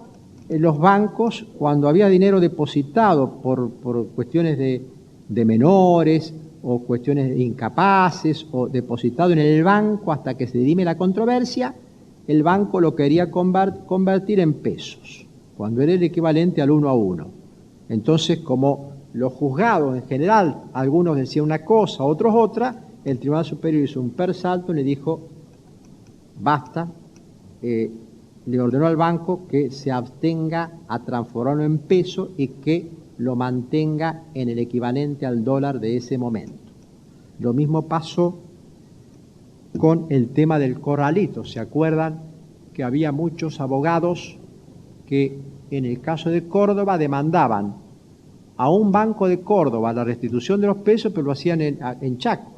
los bancos, cuando había dinero depositado por cuestiones de menores o cuestiones incapaces o depositado en el banco hasta que se dirime la controversia, el banco lo quería convertir en pesos, cuando era el equivalente al 1 a 1. Entonces, como los juzgados en general, algunos decían una cosa, otros otra, el Tribunal Superior hizo un persalto y le dijo, basta, le ordenó al banco que se abstenga a transformarlo en peso y que lo mantenga en el equivalente al dólar de ese momento. Lo mismo pasó con el tema del corralito. ¿Se acuerdan que había muchos abogados que en el caso de Córdoba demandaban a un banco de Córdoba la restitución de los pesos, pero lo hacían en Chaco.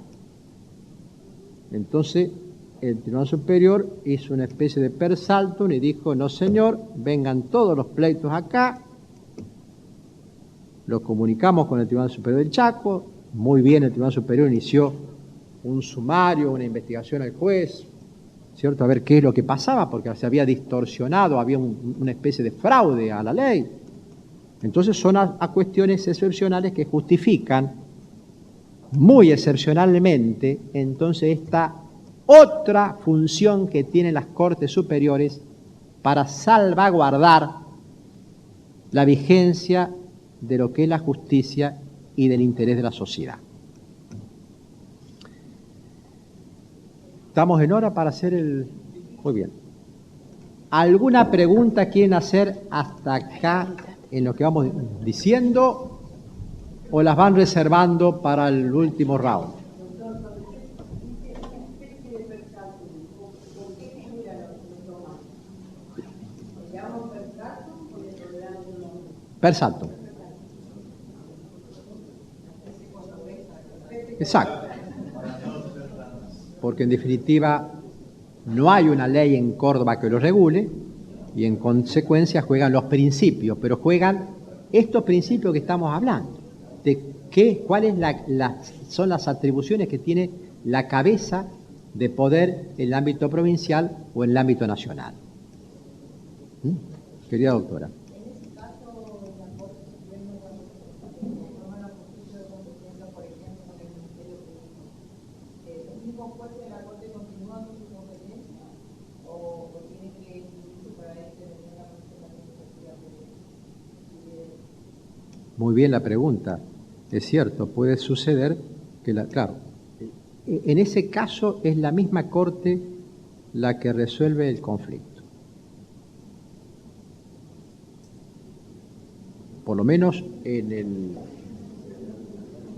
Entonces, el Tribunal Superior hizo una especie de persaltum y dijo, no señor, vengan todos los pleitos acá, lo comunicamos con el Tribunal Superior del Chaco, muy bien, el Tribunal Superior inició un sumario, una investigación al juez, ¿cierto? A ver qué es lo que pasaba, porque se había distorsionado, había una especie de fraude a la ley. Entonces son a cuestiones excepcionales que justifican muy excepcionalmente entonces esta otra función que tienen las Cortes Superiores para salvaguardar la vigencia de lo que es la justicia y del interés de la sociedad. ¿Estamos en hora para hacer el...? Muy bien. ¿Alguna pregunta quieren hacer hasta acá en lo que vamos diciendo o las van reservando para el último round? Persaltum. Exacto. Porque en definitiva no hay una ley en Córdoba que lo regule y en consecuencia juegan los principios, pero juegan estos principios que estamos hablando, de cuáles son las atribuciones que tiene la cabeza de poder en el ámbito provincial o en el ámbito nacional. Querida doctora. Muy bien la pregunta. Es cierto, puede suceder que, claro, en ese caso es la misma Corte la que resuelve el conflicto. Por lo menos en el,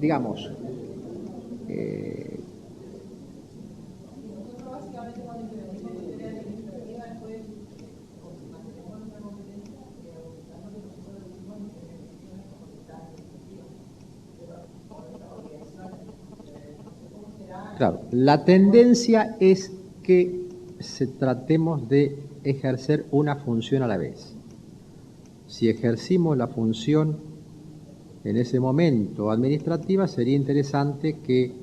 digamos, claro, la tendencia es que tratemos de ejercer una función a la vez. Si ejercimos la función en ese momento administrativa, sería interesante que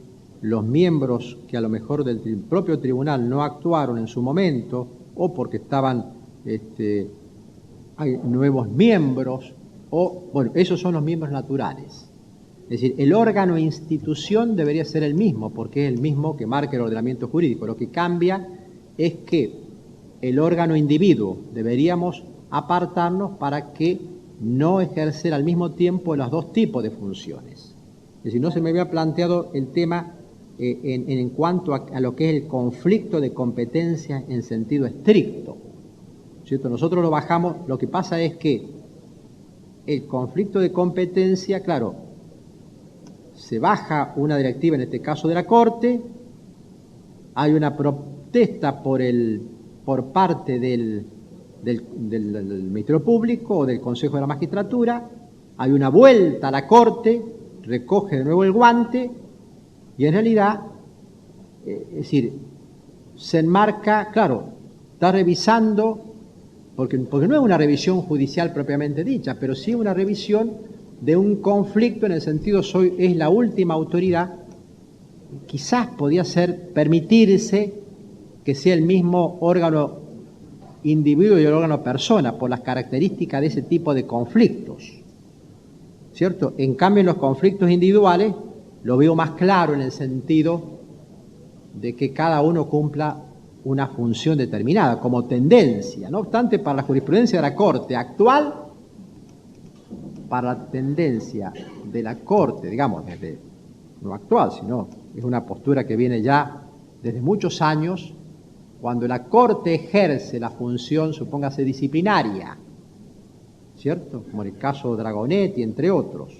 los miembros que a lo mejor del propio tribunal no actuaron en su momento, o porque hay nuevos miembros, o, bueno, esos son los miembros naturales. Es decir, el órgano institución debería ser el mismo, porque es el mismo que marca el ordenamiento jurídico. Lo que cambia es que el órgano individuo deberíamos apartarnos para que no ejercer al mismo tiempo los dos tipos de funciones. Es decir, no se me había planteado el tema en cuanto a lo que es el conflicto de competencias en sentido estricto, ¿cierto? Nosotros lo bajamos, lo que pasa es que el conflicto de competencia, claro, se baja una directiva, en este caso de la Corte, hay una protesta por parte del Ministerio Público o del Consejo de la Magistratura, hay una vuelta a la Corte, recoge de nuevo el guante y en realidad, es decir, se enmarca, claro, está revisando, porque no es una revisión judicial propiamente dicha, pero sí una revisión de un conflicto en el sentido es la última autoridad, quizás podía permitirse que sea el mismo órgano individuo y el órgano persona, por las características de ese tipo de conflictos, ¿cierto? En cambio, en los conflictos individuales lo veo más claro en el sentido de que cada uno cumpla una función determinada, como tendencia. No obstante, para la jurisprudencia de la Corte actual, para la tendencia de la Corte, digamos, desde no actual, sino es una postura que viene ya desde muchos años, cuando la Corte ejerce la función, supóngase disciplinaria, ¿cierto? Como en el caso de Dragonetti, entre otros.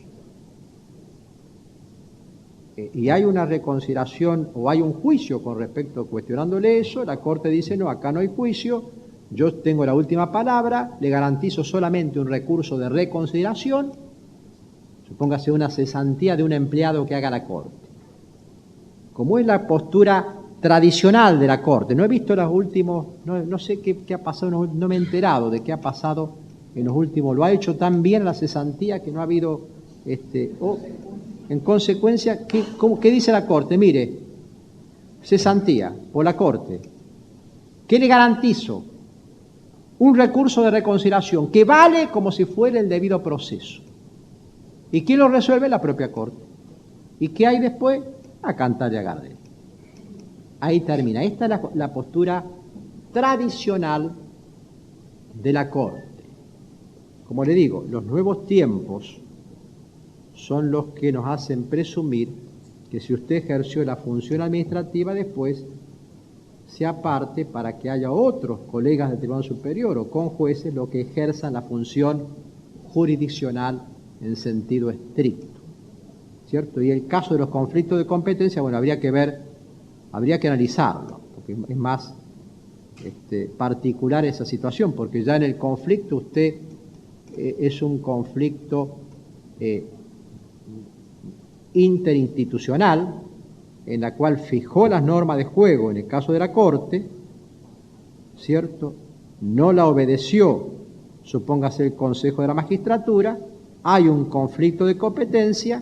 Y hay una reconsideración o hay un juicio con respecto cuestionándole eso, la Corte dice, no, acá no hay juicio, yo tengo la última palabra, le garantizo solamente un recurso de reconsideración, supóngase una cesantía de un empleado que haga la Corte. Como es la postura tradicional de la Corte, no he visto los últimos, no sé qué ha pasado, no me he enterado de qué ha pasado en los últimos, lo ha hecho tan bien la cesantía que no ha habido, en consecuencia, ¿qué dice la Corte? Mire, cesantía por la Corte, ¿qué le garantizo? Un recurso de reconciliación que vale como si fuera el debido proceso. ¿Y quién lo resuelve? La propia Corte. ¿Y qué hay después? A cantar y a Gardel. Ahí termina. Esta es la postura tradicional de la Corte. Como le digo, los nuevos tiempos son los que nos hacen presumir que si usted ejerció la función administrativa, después se aparte para que haya otros colegas del Tribunal Superior o con jueces los que ejerzan la función jurisdiccional en sentido estricto, ¿cierto? Y el caso de los conflictos de competencia, bueno, habría que analizarlo, porque es más particular esa situación, porque ya en el conflicto usted es un conflicto interinstitucional, en la cual fijó las normas de juego en el caso de la Corte, ¿cierto? No la obedeció, supóngase el Consejo de la Magistratura, hay un conflicto de competencia,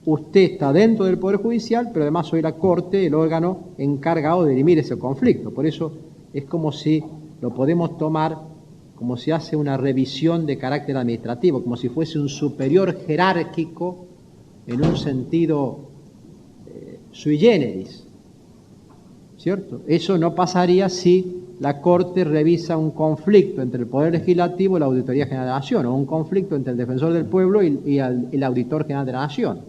usted está dentro del Poder Judicial, pero además soy la Corte, el órgano encargado de dirimir ese conflicto. Por eso es como si lo podemos tomar como si hace una revisión de carácter administrativo, como si fuese un superior jerárquico en un sentido sui generis, ¿cierto? Eso no pasaría si la Corte revisa un conflicto entre el Poder Legislativo y la Auditoría General de la Nación, o un conflicto entre el Defensor del Pueblo y el Auditor General de la Nación.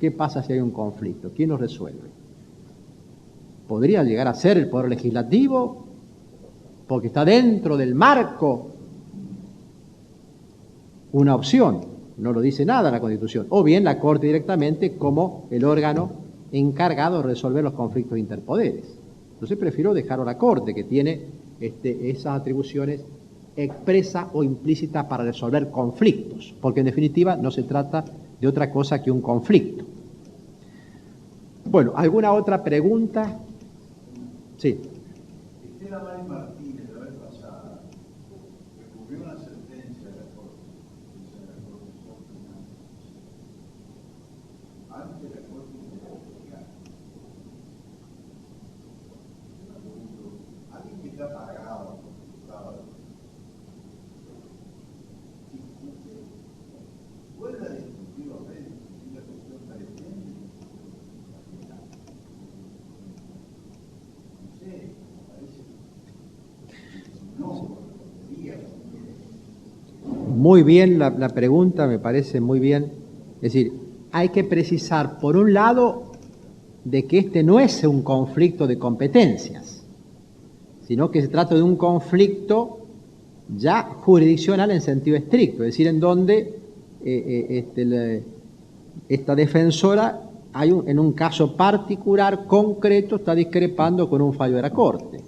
¿Qué pasa si hay un conflicto? ¿Quién lo resuelve? ¿Podría llegar a ser el Poder Legislativo? Porque está dentro del marco una opción, no lo dice nada la Constitución, o bien la Corte directamente como el órgano encargado de resolver los conflictos interpoderes. Entonces prefiero dejarlo a la Corte, que tiene esas atribuciones expresas o implícitas para resolver conflictos, porque en definitiva no se trata de otra cosa que un conflicto. Bueno, ¿alguna otra pregunta? Sí. Estela Maris Martínez, la vez pasada, recurrió una sentencia de la Corte ante la Corte Interamericana. Alguien que está pagado por el sábado, vuelve a discutir los medios si la cuestión pretende. No sé, parece. No, debería. Muy bien la pregunta, me parece muy bien. Es decir, hay que precisar, por un lado, de que este no es un conflicto de competencias, sino que se trata de un conflicto ya jurisdiccional en sentido estricto, es decir, en donde esta defensora en un caso particular, concreto, está discrepando con un fallo de la Corte,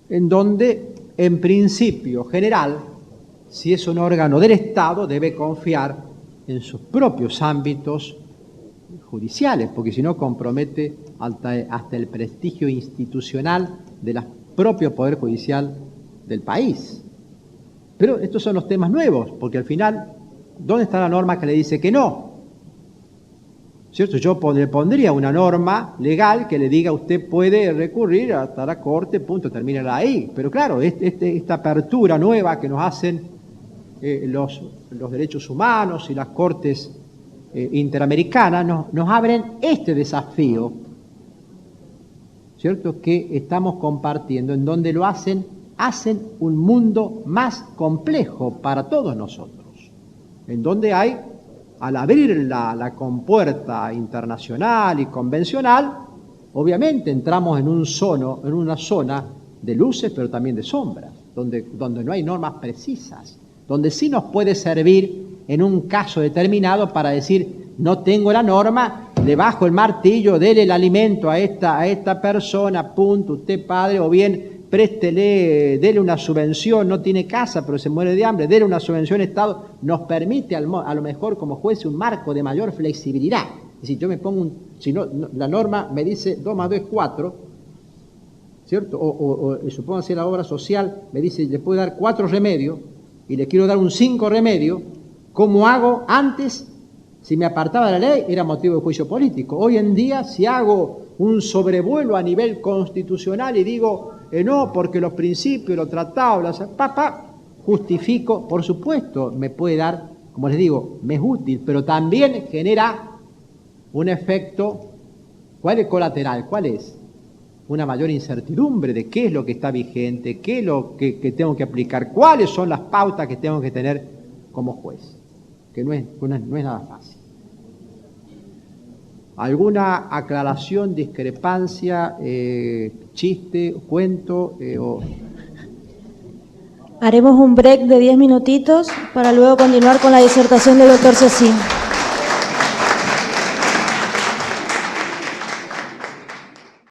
en donde, en principio general, si es un órgano del Estado, debe confiar en sus propios ámbitos judiciales, porque si no compromete hasta el prestigio institucional del propio Poder Judicial del país. Pero estos son los temas nuevos, porque al final, ¿dónde está la norma que le dice que no? ¿Cierto? Yo le pondría una norma legal que le diga usted puede recurrir hasta la Corte, punto, termínala ahí. Pero claro, esta apertura nueva que nos hacen los derechos humanos y las Cortes interamericanas nos abren este desafío, ¿cierto?, que estamos compartiendo, en donde lo hacen un mundo más complejo para todos nosotros, en donde hay, al abrir la compuerta internacional y convencional, obviamente entramos en una zona de luces, pero también de sombras, donde no hay normas precisas, donde sí nos puede servir en un caso determinado para decir, no tengo la norma, le bajo el martillo, dele el alimento a esta persona, punto, usted padre, o bien préstele, dele una subvención, no tiene casa pero se muere de hambre, dele una subvención al Estado, nos permite a lo mejor como juez un marco de mayor flexibilidad. Es decir, yo me pongo si no, la norma me dice 2 más 2 es 4, ¿cierto? O supóngase la obra social, me dice, le puedo dar 4 remedios y le quiero dar un 5 remedio, ¿cómo hago? Antes, si me apartaba de la ley, era motivo de juicio político. Hoy en día, si hago un sobrevuelo a nivel constitucional y digo, no, porque los principios, los tratados, justifico, por supuesto, me puede dar, como les digo, me es útil, pero también genera un efecto, ¿cuál es colateral? ¿Cuál es? Una mayor incertidumbre de qué es lo que está vigente, qué es lo que tengo que aplicar, cuáles son las pautas que tengo que tener como juez, que no es nada fácil. ¿Alguna aclaración, discrepancia, chiste, cuento? Haremos un break de 10 minutitos para luego continuar con la disertación del doctor Cecín.